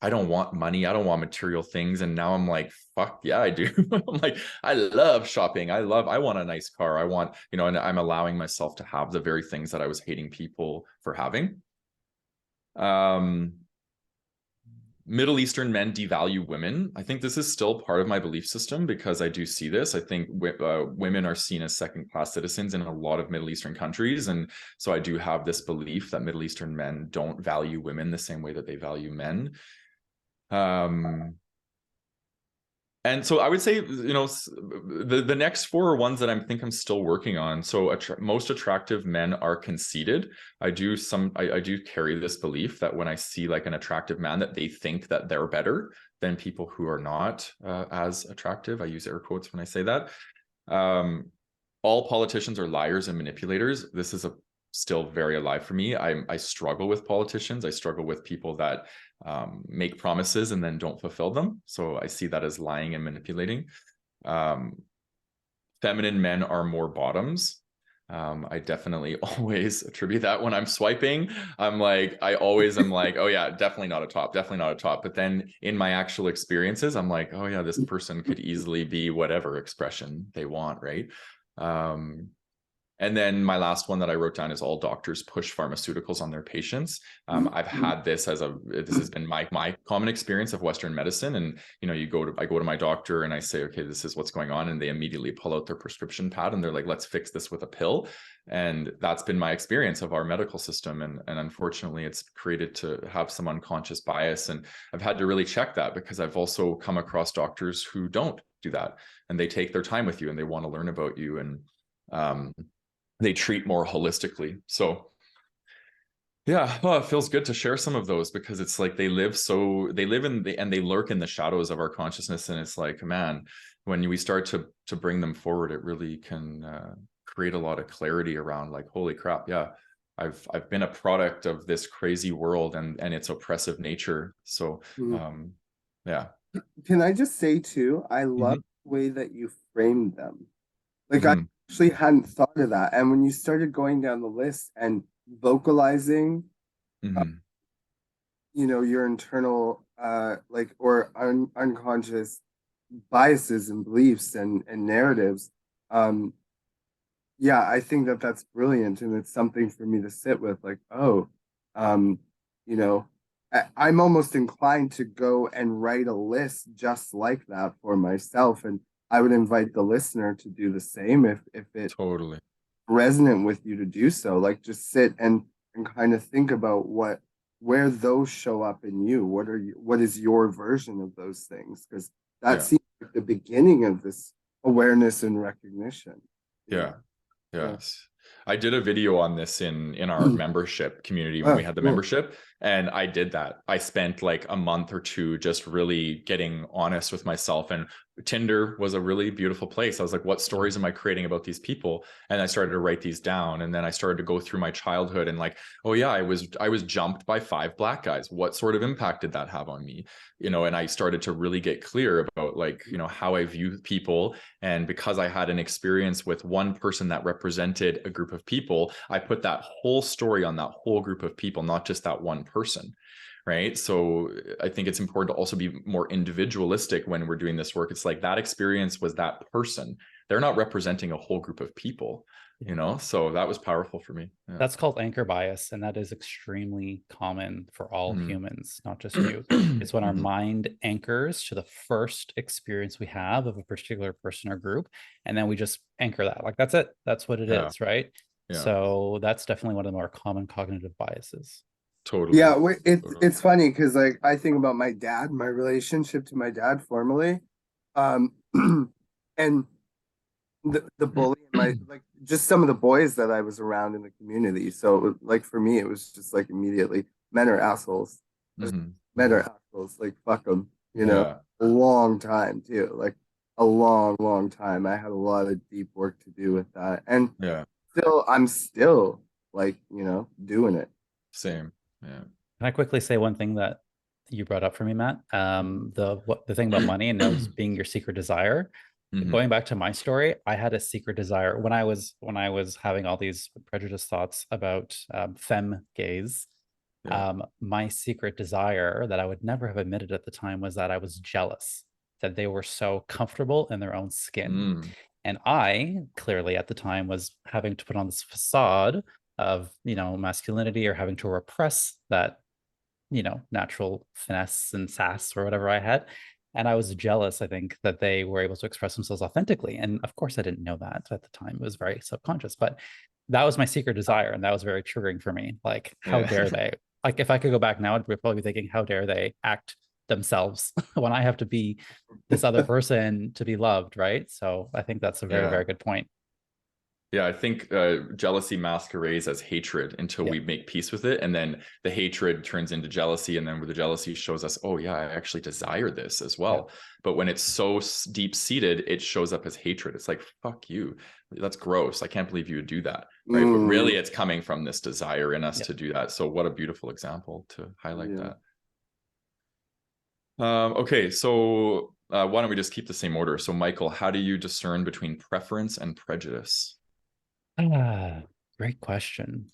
[SPEAKER 1] don't want money. I don't want material things. And now I'm like, fuck yeah, I do. I'm like, I love shopping. I want a nice car. I want, you know, and I'm allowing myself to have the very things that I was hating people for having. Middle Eastern men devalue women. I think this is still part of my belief system because I do see this. I think women are seen as second-class citizens in a lot of Middle Eastern countries. And so I do have this belief that Middle Eastern men don't value women the same way that they value men. And so I would say, you know, the next four are ones that I think I'm still working on. So most attractive men are conceited. I do carry this belief that when I see like an attractive man, that they think that they're better than people who are not as attractive. I use air quotes when I say that. All politicians are liars and manipulators. This is still very alive for me. I struggle with politicians. I struggle with people that make promises and then don't fulfill them. So I see that as lying and manipulating. Feminine men are more bottoms. I definitely always attribute that when I'm swiping. I always am like, oh yeah, definitely not a top, definitely not a top. But then in my actual experiences, I'm like, oh yeah, this person could easily be whatever expression they want, right? And then my last one that I wrote down is all doctors push pharmaceuticals on their patients. I've had this this has been my common experience of Western medicine. And, you know, I go to my doctor and I say, okay, this is what's going on. And they immediately pull out their prescription pad and they're like, let's fix this with a pill. And that's been my experience of our medical system. And unfortunately, it's created to have some unconscious bias. And I've had to really check that because I've also come across doctors who don't do that. And they take their time with you and they want to learn about you. And, they treat more holistically. So yeah, it feels good to share some of those because it's like they live and they lurk in the shadows of our consciousness. And it's like, man, when we start to bring them forward, it really can create a lot of clarity around like, holy crap, yeah, I've been a product of this crazy world and its oppressive nature. So yeah.
[SPEAKER 2] Can I just say too, I love the way that you framed them. Like I actually hadn't thought of that. And when you started going down the list and vocalizing, you know, your internal, or unconscious biases and beliefs and narratives, yeah, I think that that's brilliant. And it's something for me to sit with like, oh, you know, I'm almost inclined to go and write a list just like that for myself. And I would invite the listener to do the same if it
[SPEAKER 1] totally
[SPEAKER 2] resonant with you to do so. Like just sit and kind of think about where those show up in you. What is your version of those things? Because that seems like the beginning of this awareness and recognition.
[SPEAKER 1] Yeah. Yes. I did a video on this in our membership community when we had the membership, and I did that. I spent like a month or two just really getting honest with myself, and Tinder was a really beautiful place. I was like, what stories am I creating about these people? And I started to write these down, and then I started to go through my childhood and like, oh yeah, I was jumped by 5 black guys. What sort of impact did that have on me? You know, and I started to really get clear about like, you know, how I view people. And because I had an experience with one person that represented a group of people, I put that whole story on that whole group of people, not just that one person. Right. So I think it's important to also be more individualistic when we're doing this work. It's like that experience was that person. They're not representing a whole group of people, you know, so that was powerful for me. Yeah.
[SPEAKER 3] That's called anchor bias. And that is extremely common for all humans, not just you. It's when our mind anchors to the first experience we have of a particular person or group. And then we just anchor that. Like, that's it. That's what it is. Right. Yeah. So that's definitely one of the more common cognitive biases.
[SPEAKER 1] Totally.
[SPEAKER 2] Yeah, it's funny because like I think about my dad, my relationship to my dad formally, and the bully, like just some of the boys that I was around in the community. So like for me, it was just like immediately men are assholes. Men are assholes. Like fuck them. You know, a long time too. Like a long time. I had a lot of deep work to do with that, and I'm still like doing it.
[SPEAKER 1] Same. Yeah.
[SPEAKER 3] Can I quickly say one thing that you brought up for me, Matt? The thing about money and those being your secret desire. Going back to my story, I had a secret desire when I was having all these prejudice thoughts about femme gaze. My secret desire that I would never have admitted at the time was that I was jealous that they were so comfortable in their own skin. And I clearly at the time was having to put on this facade of, masculinity or having to repress that, natural finesse and sass or whatever I had. And I was jealous, I think, that they were able to express themselves authentically. And of course, I didn't know that at the time. It was very subconscious, but that was my secret desire. And that was very triggering for me. Like, how dare they? Like, if I could go back now, I'd probably be thinking, how dare they act themselves when I have to be this other person to be loved, right? So I think that's a very, very good point.
[SPEAKER 1] Yeah, I think jealousy masquerades as hatred until we make peace with it. And then the hatred turns into jealousy. And then where the jealousy shows us, oh, yeah, I actually desire this as well. But when it's so deep seated, it shows up as hatred. It's like, fuck you. That's gross. I can't believe you would do that. Right. But really, it's coming from this desire in us to do that. So what a beautiful example to highlight that. Okay, so why don't we just keep the same order? So, Michael, how do you discern between preference and prejudice?
[SPEAKER 3] Great question.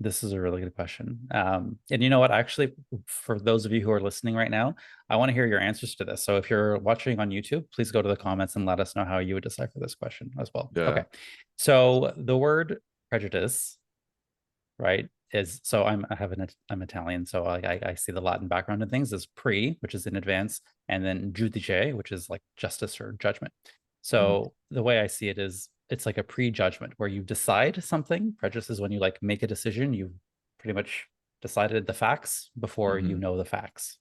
[SPEAKER 3] This is a really good question. And you know what? Actually, for those of you who are listening right now, I want to hear your answers to this. So if you're watching on YouTube, please go to the comments and let us know how you would decipher this question as well. Okay. So the word prejudice, right, is, so I'm Italian, so I see the Latin background in things as pre, which is in advance, and then judice, which is like justice or judgment. So the way I see it is, it's like a prejudgment where you decide something. Prejudice is when you like make a decision. You've pretty much decided the facts before you know the facts.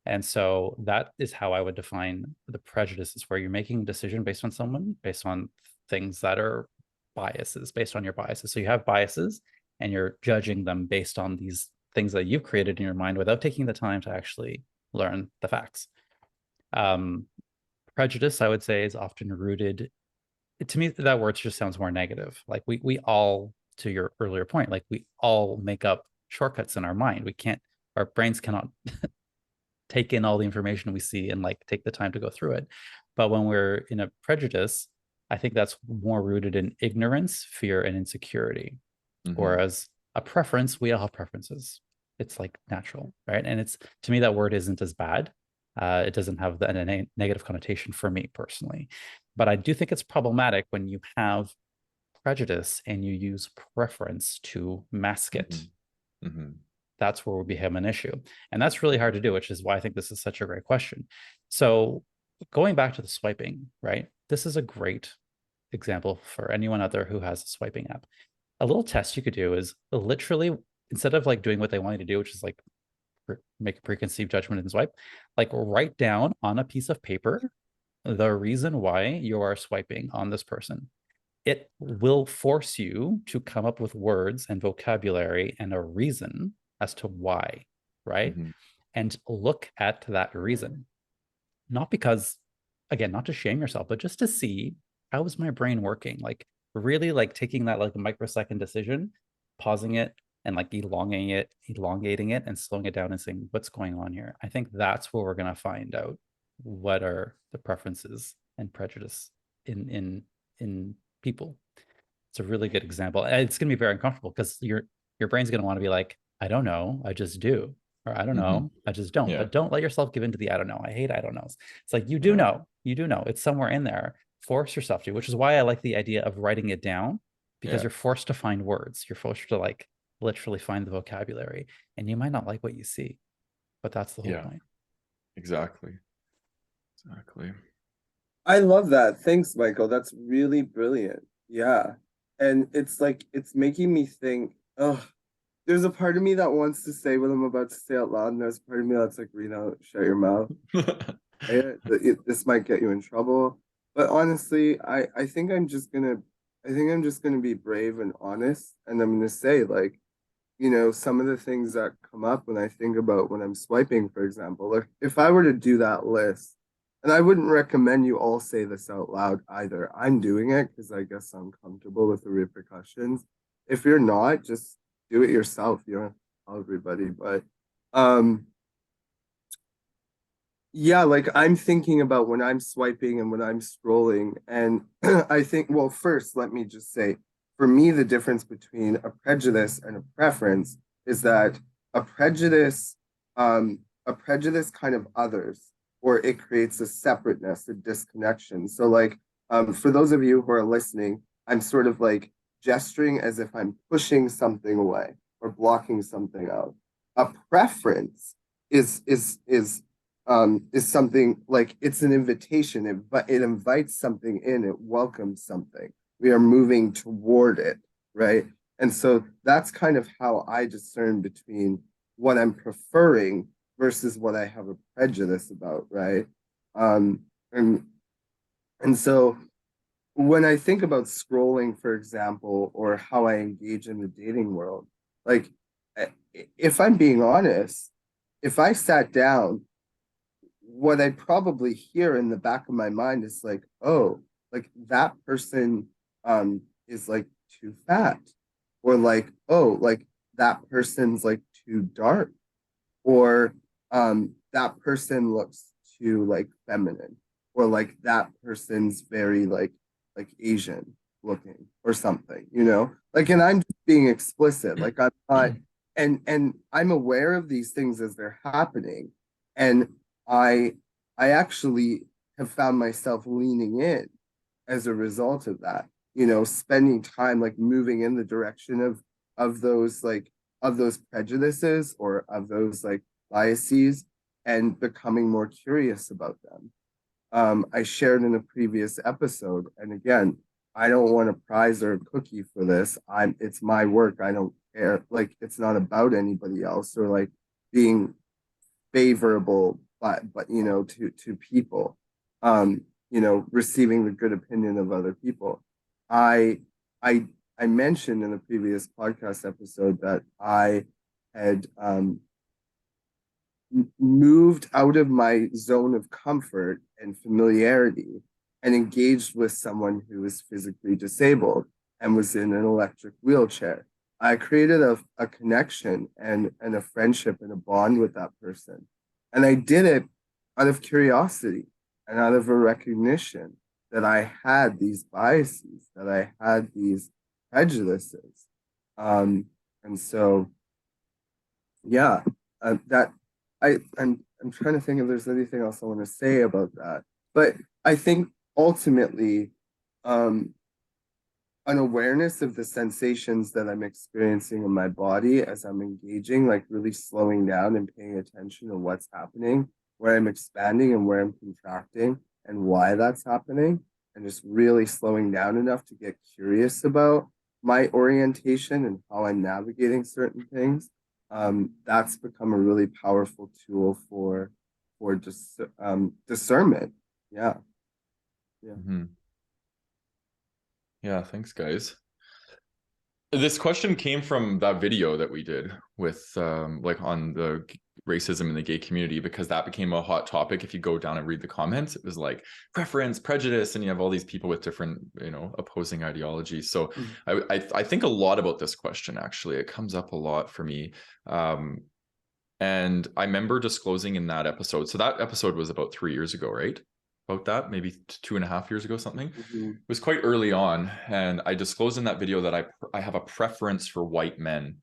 [SPEAKER 3] And so that is how I would define the prejudice, is where you're making a decision based on someone, based on things that are biases, based on your biases. So you have biases and you're judging them based on these things that you've created in your mind without taking the time to actually learn the facts. Prejudice, I would say, is often rooted, to me, that word just sounds more negative. Like we all, to your earlier point, like we all make up shortcuts in our mind. Our brains cannot take in all the information we see and like take the time to go through it. But when we're in a prejudice, I think that's more rooted in ignorance, fear, and insecurity. Whereas a preference, we all have preferences. It's like natural, right? And it's, to me, that word isn't as bad. It doesn't have the negative connotation for me personally. But I do think it's problematic when you have prejudice and you use preference to mask it. That's where we become an issue. And that's really hard to do, which is why I think this is such a great question. So going back to the swiping, right? This is a great example for anyone out there who has a swiping app. A little test you could do is literally, instead of like doing what they want you to do, which is like make a preconceived judgment and swipe, like write down on a piece of paper the reason why you are swiping on this person. It will force you to come up with words and vocabulary and a reason as to why, right? And look at that reason. Not because, again, not to shame yourself, but just to see, how is my brain working? Like really like taking that like microsecond decision, pausing it and like elongating it and slowing it down and saying, what's going on here? I think that's where we're going to find out what are the preferences and prejudice in people. It's a really good example. It's going to be very uncomfortable because your brain's going to want to be like, I don't know, I just do. Or I don't know, I just don't. But don't let yourself give into the I don't know. I hate I don't knows. It's like, you do know. It's somewhere in there. Force yourself to, which is why I like the idea of writing it down, because you're forced to find words. You're forced to like literally find the vocabulary, and you might not like what you see, but that's the whole point.
[SPEAKER 1] Exactly.
[SPEAKER 2] I love that. Thanks, Michael. That's really brilliant. Yeah. And it's like, it's making me think, oh, there's a part of me that wants to say what I'm about to say out loud, and there's a part of me that's like, Reno, shut your mouth. This might get you in trouble. But honestly, I think I'm just gonna be brave and honest, and I'm gonna say, like, some of the things that come up when I think about when I'm swiping, for example, like if I were to do that list, and I wouldn't recommend you all say this out loud either. I'm doing it because I guess I'm comfortable with the repercussions. If you're not, just do it yourself. You don't have to tell everybody. But yeah, like I'm thinking about when I'm swiping and when I'm scrolling. And I think, well, first, let me just say, for me, the difference between a prejudice and a preference is that a prejudice kind of others, or it creates a separateness, a disconnection. So like, for those of you who are listening, I'm sort of like gesturing as if I'm pushing something away or blocking something out. A preference is something like it's an invitation, but it invites something in, it welcomes something. We are moving toward it, right? And so that's kind of how I discern between what I'm preferring versus what I have a prejudice about, right? Um, and and so when I think about scrolling, for example, or how I engage in the dating world, like if I'm being honest, if I sat down, what I probably hear in the back of my mind is like, oh, like that person is like too fat, or like, oh, like that person's like too dark, or that person looks too like feminine, or like that person's very like Asian looking or something, you know? Like, and I'm just being explicit, like I'm not, and I'm aware of these things as they're happening, and I I actually have found myself leaning in as a result of that, you know, spending time like moving in the direction of those like of those prejudices or of those like biases, and becoming more curious about them. I shared in a previous episode, and again, I don't want a prize or a cookie for this. It's my work. I don't care. Like it's not about anybody else or like being favorable, but you know, to people. You know, receiving the good opinion of other people. I I I mentioned in a previous podcast episode that I had moved out of my zone of comfort and familiarity and engaged with someone who was physically disabled and was in an electric wheelchair. I created a connection and a friendship and a bond with that person. And I did it out of curiosity and out of a recognition that I had these biases, that I had these prejudices. And so, yeah, that I'm trying to think if there's anything else I want to say about that. But I think ultimately, um, an awareness of the sensations that I'm experiencing in my body as I'm engaging, like really slowing down and paying attention to what's happening, where I'm expanding and where I'm contracting, and why that's happening, and just really slowing down enough to get curious about my orientation and how I'm navigating certain things. That's become a really powerful tool for discernment. Yeah. Yeah.
[SPEAKER 1] Mm-hmm. Yeah, thanks, guys. This question came from that video that we did with like on the racism in the gay community, because that became a hot topic. If you go down and read the comments, it was like preference, prejudice, and you have all these people with different, you know, opposing ideologies. So I think a lot about this question. Actually, it comes up a lot for me. And I remember disclosing in that episode. So that episode was about 3 years ago, right? About that, maybe 2.5 years ago, something. It was quite early on, and I disclosed in that video that I have a preference for white men,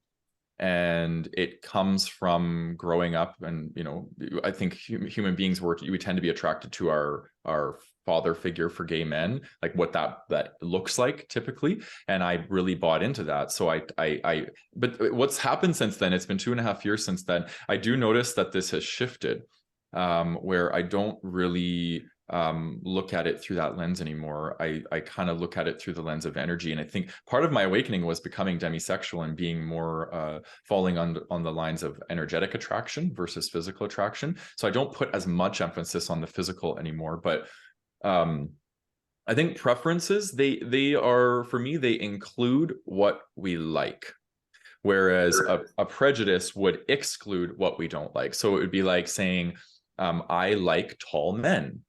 [SPEAKER 1] and it comes from growing up. And you know, I think human beings we tend to be attracted to our father figure for gay men, like what that looks like typically, and I really bought into that. So but what's happened since then, it's been 2.5 years since then, I do notice that this has shifted, where I don't really look at it through that lens anymore. I kind of look at it through the lens of energy. And I think part of my awakening was becoming demisexual and being more falling on the lines of energetic attraction versus physical attraction. So I don't put as much emphasis on the physical anymore. But I think preferences, they are, for me, they include what we like. Whereas a prejudice would exclude what we don't like. So it would be like saying, I like tall men,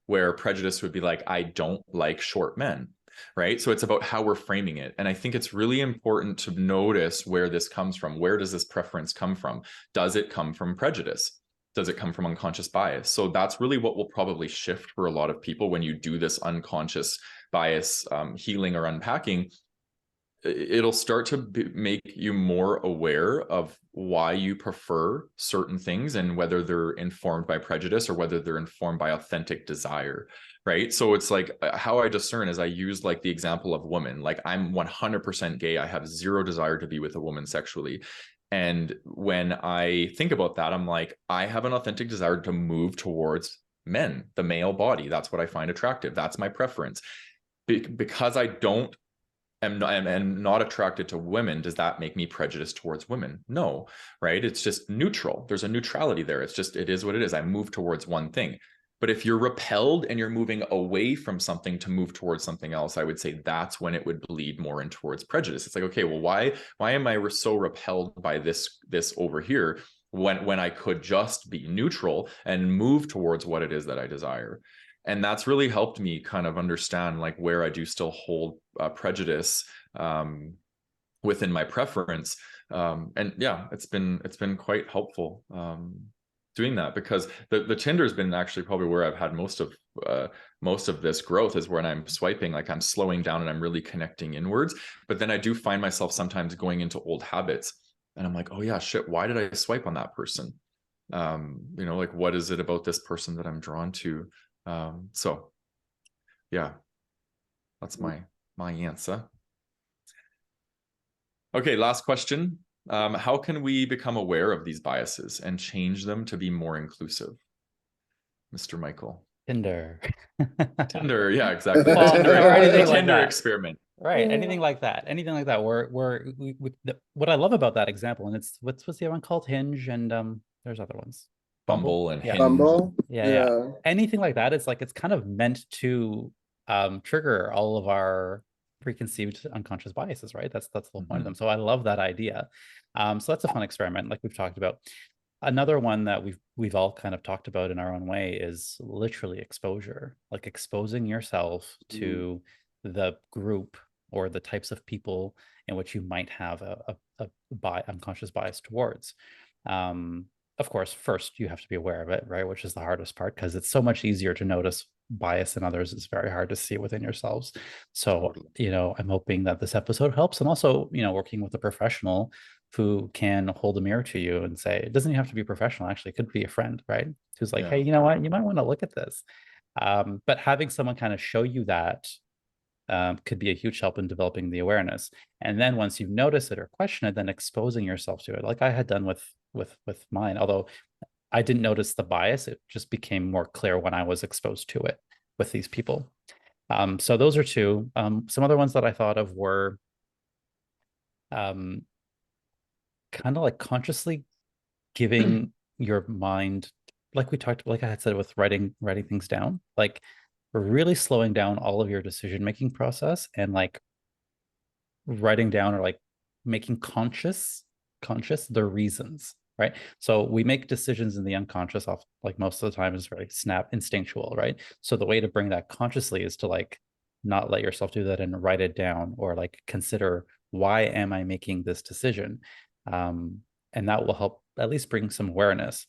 [SPEAKER 1] where prejudice would be like, I don't like short men, right? So it's about how we're framing it. And I think it's really important to notice where this comes from. Where does this preference come from? Does it come from prejudice? Does it come from unconscious bias? So that's really what will probably shift for a lot of people when you do this unconscious bias healing or unpacking. It'll start to make you more aware of why you prefer certain things and whether they're informed by prejudice or whether they're informed by authentic desire, right? So it's like how I discern is I use like the example of women. Like I'm 100% gay. I have zero desire to be with a woman sexually. And when I think about that, I'm like, I have an authentic desire to move towards men, the male body. That's what I find attractive. That's my preference. Because I don't am not attracted to women, does that make me prejudiced towards women? No, right? It's just neutral. There's a neutrality there. It's just, it is what it is. I move towards one thing. But if you're repelled and you're moving away from something to move towards something else, I would say that's when it would bleed more in towards prejudice. It's like, okay, well, why am I so repelled by this over here when I could just be neutral and move towards what it is that I desire? And that's really helped me kind of understand like where I do still hold prejudice within my preference. And yeah, it's been quite helpful doing that, because the Tinder has been actually probably where I've had most of this growth, is when I'm swiping, like I'm slowing down and I'm really connecting inwards. But then I do find myself sometimes going into old habits, and I'm like, oh yeah, shit, why did I swipe on that person? Like, what is it about this person that I'm drawn to? So yeah, that's my answer. Okay, last question. How can we become aware of these biases and change them to be more inclusive? Mr. Michael.
[SPEAKER 3] Tinder.
[SPEAKER 1] Tinder, yeah, exactly.
[SPEAKER 3] Well,
[SPEAKER 1] Tinder,
[SPEAKER 3] or anything
[SPEAKER 1] the
[SPEAKER 3] like
[SPEAKER 1] Tinder
[SPEAKER 3] that.
[SPEAKER 1] experiment.
[SPEAKER 3] Right, anything like that. What I love about that example, and it's what's the other one called? Hinge, and there's other ones.
[SPEAKER 1] Bumble and Hinge.
[SPEAKER 2] Bumble.
[SPEAKER 3] Yeah. Anything like that, it's like it's kind of meant to trigger all of our preconceived unconscious biases, right? That's the whole point of them. So I love that idea. So that's a fun experiment, like we've talked about. Another one that we've all kind of talked about in our own way is literally exposure, like exposing yourself to the group or the types of people in which you might have a unconscious bias towards. Of course, first you have to be aware of it, right? Which is the hardest part, because it's so much easier to notice bias in others. It's very hard to see within yourselves. So, I'm hoping that this episode helps. And also, working with a professional who can hold a mirror to you and say, it doesn't even have to be professional. Actually, it could be a friend, right? Who's like, hey, you know what? You might want to look at this. But having someone kind of show you that could be a huge help in developing the awareness. And then once you notice it or question it, then exposing yourself to it, like I had done with mine. Although I didn't notice the bias, it just became more clear when I was exposed to it with these people. So those are two. Some other ones that I thought of were kind of like consciously giving your mind, like I had said with writing things down, like really slowing down all of your decision-making process and like writing down or like making conscious the reasons, right? So we make decisions in the unconscious off, like most of the time is very instinctual, right? So the way to bring that consciously is to like not let yourself do that and write it down, or like consider, why am I making this decision? And that will help at least bring some awareness.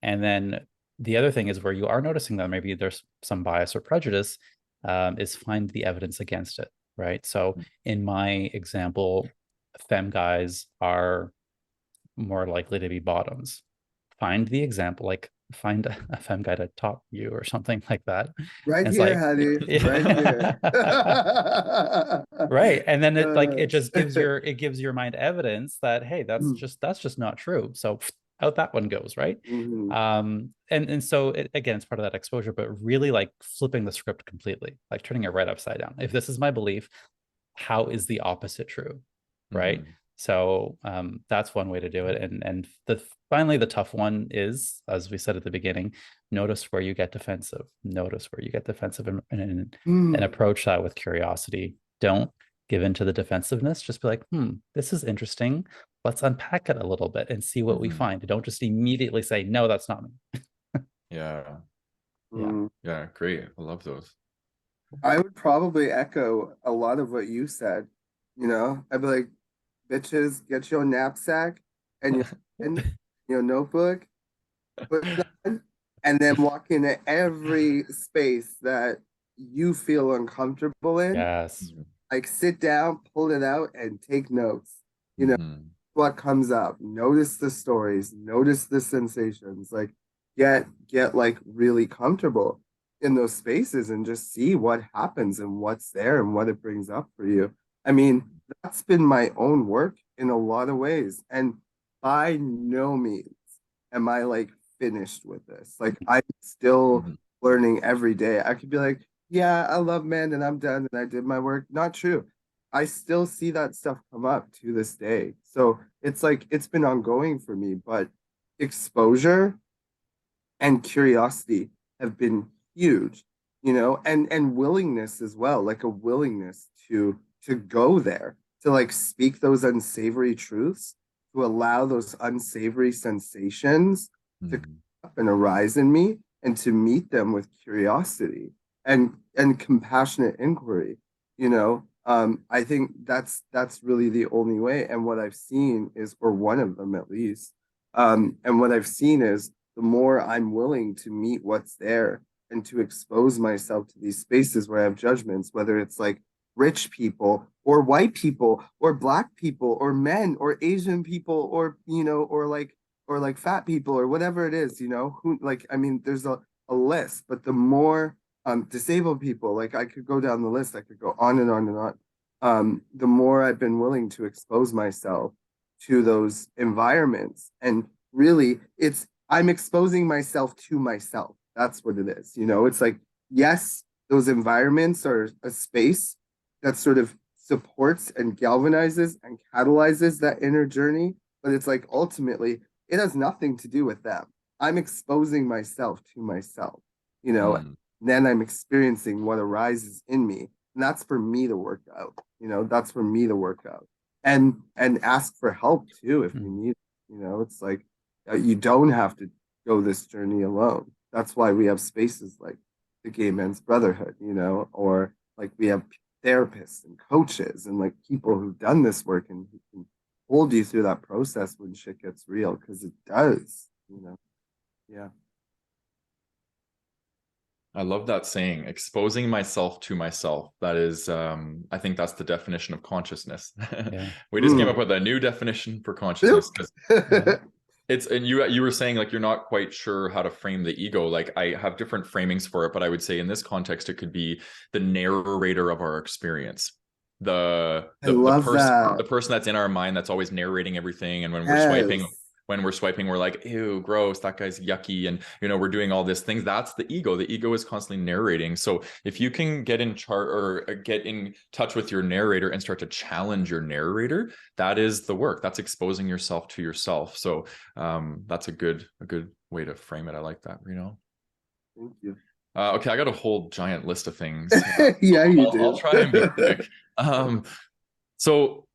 [SPEAKER 3] And then the other thing is, where you are noticing that maybe there's some bias or prejudice, is find the evidence against it, right? So in my example, femme guys are more likely to be bottoms. Find the example, like find a femme guy to top you or something like that.
[SPEAKER 2] Right here, honey. Right here.
[SPEAKER 3] Right. And then it just gives your mind evidence that, hey, that's just not true. So out that one goes, right? And so again, it's part of that exposure, but really like flipping the script completely, like turning it right upside down. If this is my belief, how is the opposite true, right? So that's one way to do it. And finally the tough one is, as we said at the beginning, notice where you get defensive. And approach that with curiosity. Don't give into the defensiveness. Just be like, this is interesting. Let's unpack it a little bit and see what we find. Don't just immediately say, no, that's not me.
[SPEAKER 1] Yeah, great. I love those.
[SPEAKER 2] I would probably echo a lot of what you said. I'd be like, bitches, get your knapsack and your notebook, put it on, and then walk into every space that you feel uncomfortable in.
[SPEAKER 3] Yes.
[SPEAKER 2] Like sit down, pull it out, and take notes. What comes up. Notice the stories, notice the sensations. Like get like really comfortable in those spaces and just see what happens and what's there and what it brings up for you. I mean, that's been my own work in a lot of ways. And by no means am I like finished with this. Like I'm still learning every day. I could be like, yeah, I love men and I'm done and I did my work. Not true. I still see that stuff come up to this day. So it's like it's been ongoing for me, but exposure and curiosity have been huge, you know, and willingness as well, like a willingness to go there, to like speak those unsavory truths, to allow those unsavory sensations to come up and arise in me, and to meet them with curiosity and compassionate inquiry, you know. I think that's really the only way. And what I've seen is, or one of them at least, and what I've seen is the more I'm willing to meet what's there and to expose myself to these spaces where I have judgments, whether it's like rich people or white people or black people or men or Asian people or, you know, or like fat people or whatever it is, you know, who like, I mean, there's a list, but the more disabled people, like I could go down the list, I could go on and on and on. The more I've been willing to expose myself to those environments. And really, it's I'm exposing myself to myself. That's what it is. You know, it's like, yes, those environments are a space that sort of supports and galvanizes and catalyzes that inner journey. But it's like ultimately, it has nothing to do with them. I'm exposing myself to myself, you know, then I'm experiencing what arises in me. And that's for me to work out, you know, that's for me to work out. And ask for help too if you need, you know, it's like you don't have to go this journey alone. That's why we have spaces like the Gay Men's Brotherhood, you know, or like we have therapists and coaches and like people who've done this work and who can hold you through that process when shit gets real, because it does, you know. Yeah.
[SPEAKER 1] I love that saying, exposing myself to myself. That is, I think that's the definition of consciousness.
[SPEAKER 3] Yeah.
[SPEAKER 1] We just came up with a new definition for consciousness, because it's, and you were saying like you're not quite sure how to frame the ego. Like I have different framings for it, but I would say in this context it could be the narrator of our experience. The person that's in our mind that's always narrating everything, and when we're swiping we're like, ew, gross, that guy's yucky, and you know, we're doing all these things. That's the ego. The ego is constantly narrating. So if you can get in chart or get in touch with your narrator and start to challenge your narrator, that is the work. That's exposing yourself to yourself. So that's a good way to frame it. I like that, Reno.
[SPEAKER 2] Thank you.
[SPEAKER 1] Okay, I got a whole giant list of things.
[SPEAKER 2] Yeah, you do.
[SPEAKER 1] I'll try and be quick. So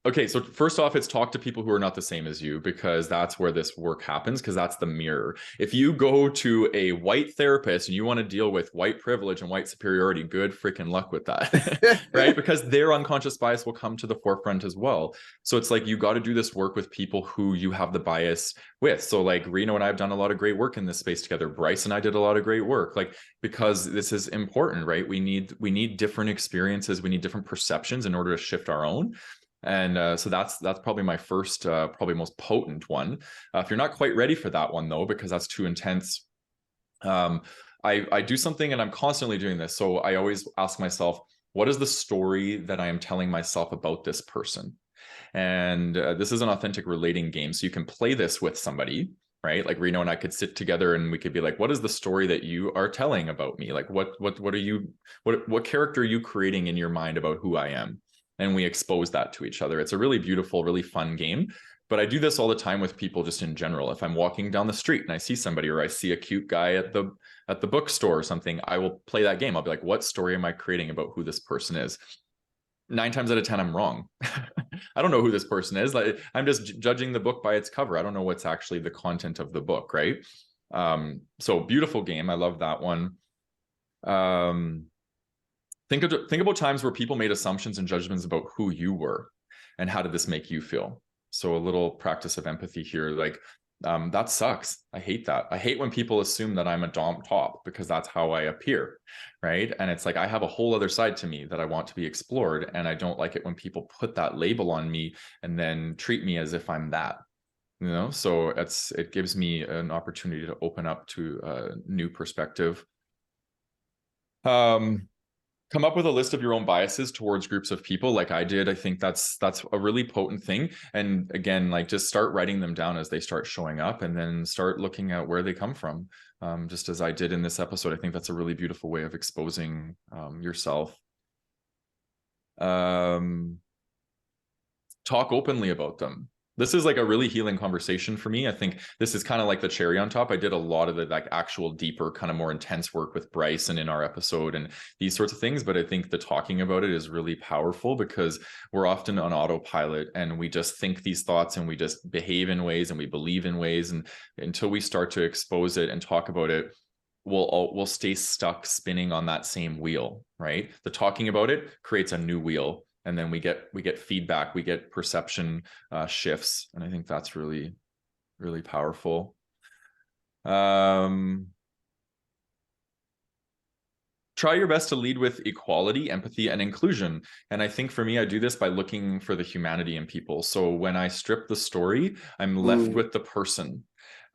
[SPEAKER 1] first off, it's talk to people who are not the same as you, because that's where this work happens, because that's the mirror. If you go to a white therapist and you want to deal with white privilege and white superiority, good freaking luck with that, right? Because their unconscious bias will come to the forefront as well. So it's like, you got to do this work with people who you have the bias with. So like Reno and I have done a lot of great work in this space together. Bryce and I did a lot of great work, like, because this is important, right? We need different experiences. We need different perceptions in order to shift our own. And so that's probably my first, probably most potent one. If you're not quite ready for that one though, because that's too intense, I do something, and I'm constantly doing this. So I always ask myself, what is the story that I am telling myself about this person? And this is an authentic relating game. So you can play this with somebody, right? Like Reno and I could sit together and we could be like, what is the story that you are telling about me? Like what character are you creating in your mind about who I am? And we expose that to each other. It's a really beautiful, really fun game. But I do this all the time with people just in general. If I'm walking down the street and I see somebody, or I see a cute guy at the bookstore or something, I will play that game. I'll be like, what story am I creating about who this person is? 9 times out of 10, I'm wrong. I don't know who this person is. Like, I'm just judging the book by its cover. I don't know what's actually the content of the book, right? So beautiful game. I love that one. Think about times where people made assumptions and judgments about who you were, and how did this make you feel? So a little practice of empathy here. Like, that sucks. I hate that. I hate when people assume that I'm a dom top, because that's how I appear, right? And it's like, I have a whole other side to me that I want to be explored, and I don't like it when people put that label on me and then treat me as if I'm that, you know? So it gives me an opportunity to open up to a new perspective. come up with a list of your own biases towards groups of people like I did. I think that's a really potent thing. And again, like just start writing them down as they start showing up, and then start looking at where they come from. Just as I did in this episode. I think that's a really beautiful way of exposing yourself. Talk openly about them. This is like a really healing conversation for me. I think this is kind of like the cherry on top. I did a lot of the like actual deeper, kind of more intense work with Bryce and in our episode and these sorts of things. But I think the talking about it is really powerful, because we're often on autopilot and we just think these thoughts and we just behave in ways and we believe in ways. And until we start to expose it and talk about it, we'll stay stuck spinning on that same wheel, right? The talking about it creates a new wheel. And then we get feedback, we get perception shifts, and I think that's really, really powerful. Try your best to lead with equality, empathy, and inclusion. And I think for me, I do this by looking for the humanity in people. So when I strip the story, I'm left with the person,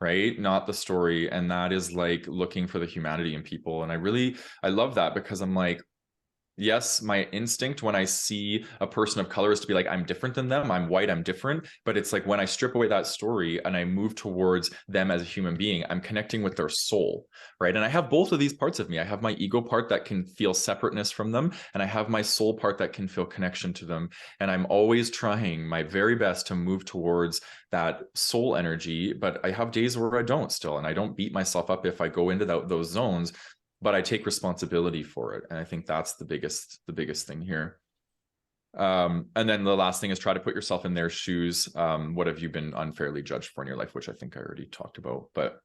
[SPEAKER 1] right? Not the story. And that is like looking for the humanity in people. And I love that, because I'm like, yes, my instinct when I see a person of color is to be like, I'm different than them. I'm white, I'm different. But it's like when I strip away that story and I move towards them as a human being, I'm connecting with their soul, right? And I have both of these parts of me. I have my ego part that can feel separateness from them, and I have my soul part that can feel connection to them. And I'm always trying my very best to move towards that soul energy. But I have days where I don't still, and I don't beat myself up if I go into those zones, but I take responsibility for it. And I think that's the biggest thing here. And then the last thing is try to put yourself in their shoes. What have you been unfairly judged for in your life, which I think I already talked about. But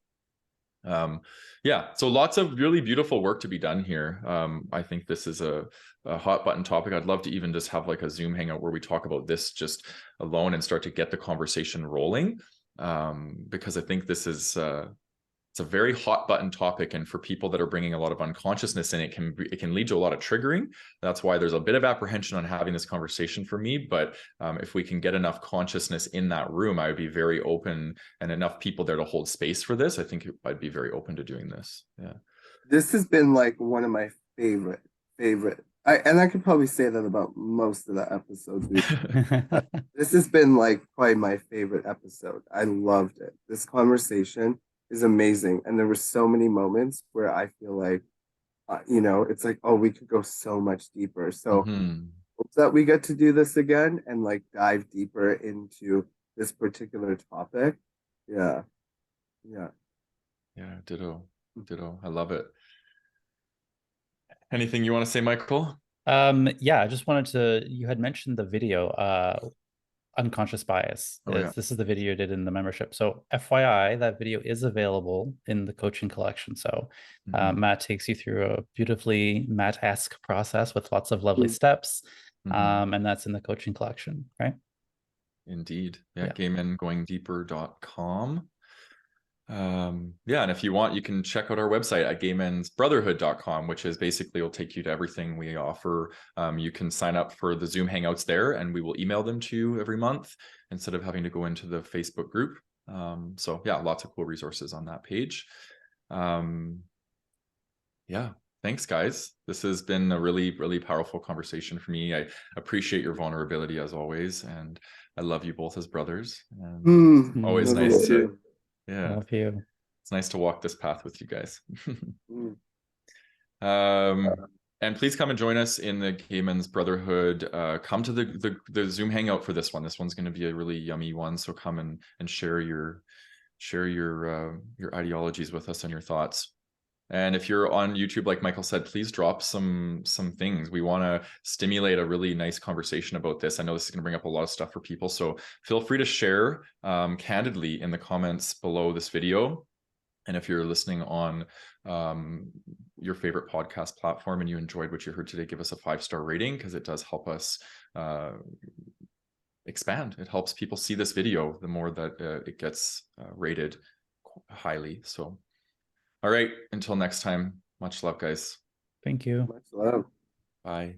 [SPEAKER 1] yeah, so lots of really beautiful work to be done here. I think this is a hot button topic. I'd love to even just have like a Zoom hangout where we talk about this just alone and start to get the conversation rolling, because I think this is it's a very hot button topic, and for people that are bringing a lot of unconsciousness in, it can lead to a lot of triggering. That's why there's a bit of apprehension on having this conversation for me. But if we can get enough consciousness in that room, I would be very open, and enough people there to hold space for this, I think I'd be very open to doing this. Yeah,
[SPEAKER 2] this has been like one of my favorite. And I could probably say that about most of the episodes. This has been like probably my favorite episode. I loved it. This conversation is amazing, and there were so many moments where I feel like, it's like, oh, we could go so much deeper. So hope that we get to do this again and like dive deeper into this particular topic. Yeah.
[SPEAKER 1] Ditto. I love it. Anything you want to say, Michael?
[SPEAKER 3] Yeah, I just wanted to, you had mentioned the video, unconscious bias. This is the video you did in the membership. So FYI, that video is available in the coaching collection. So Matt takes you through a beautifully Matt-esque process with lots of lovely steps. And that's in the coaching collection, right?
[SPEAKER 1] Indeed. Yeah. GayMenGoingDeeper.com. Yeah, and if you want, you can check out our website at gaymensbrotherhood.com, which is basically will take you to everything we offer. You can sign up for the Zoom hangouts there, and we will email them to you every month instead of having to go into the Facebook group. So yeah, lots of cool resources on that page. Yeah, thanks guys. This has been a really, really powerful conversation for me. I appreciate your vulnerability as always, and I love you both as brothers. And always nice to
[SPEAKER 3] love you.
[SPEAKER 1] It's nice to walk this path with you guys. And please come and join us in the Gay Men's Brotherhood. Come to the Zoom hangout for this one. This one's going to be a really yummy one. So come and share your ideologies with us and your thoughts. And if you're on YouTube, like Michael said, please drop some things. We want to stimulate a really nice conversation about this. I know this is going to bring up a lot of stuff for people. So feel free to share candidly in the comments below this video. And if you're listening on your favorite podcast platform and you enjoyed what you heard today, give us a 5-star rating, because it does help us expand. It helps people see this video the more that it gets rated highly. So all right, until next time, much love, guys.
[SPEAKER 3] Thank you.
[SPEAKER 2] Much love.
[SPEAKER 1] Bye.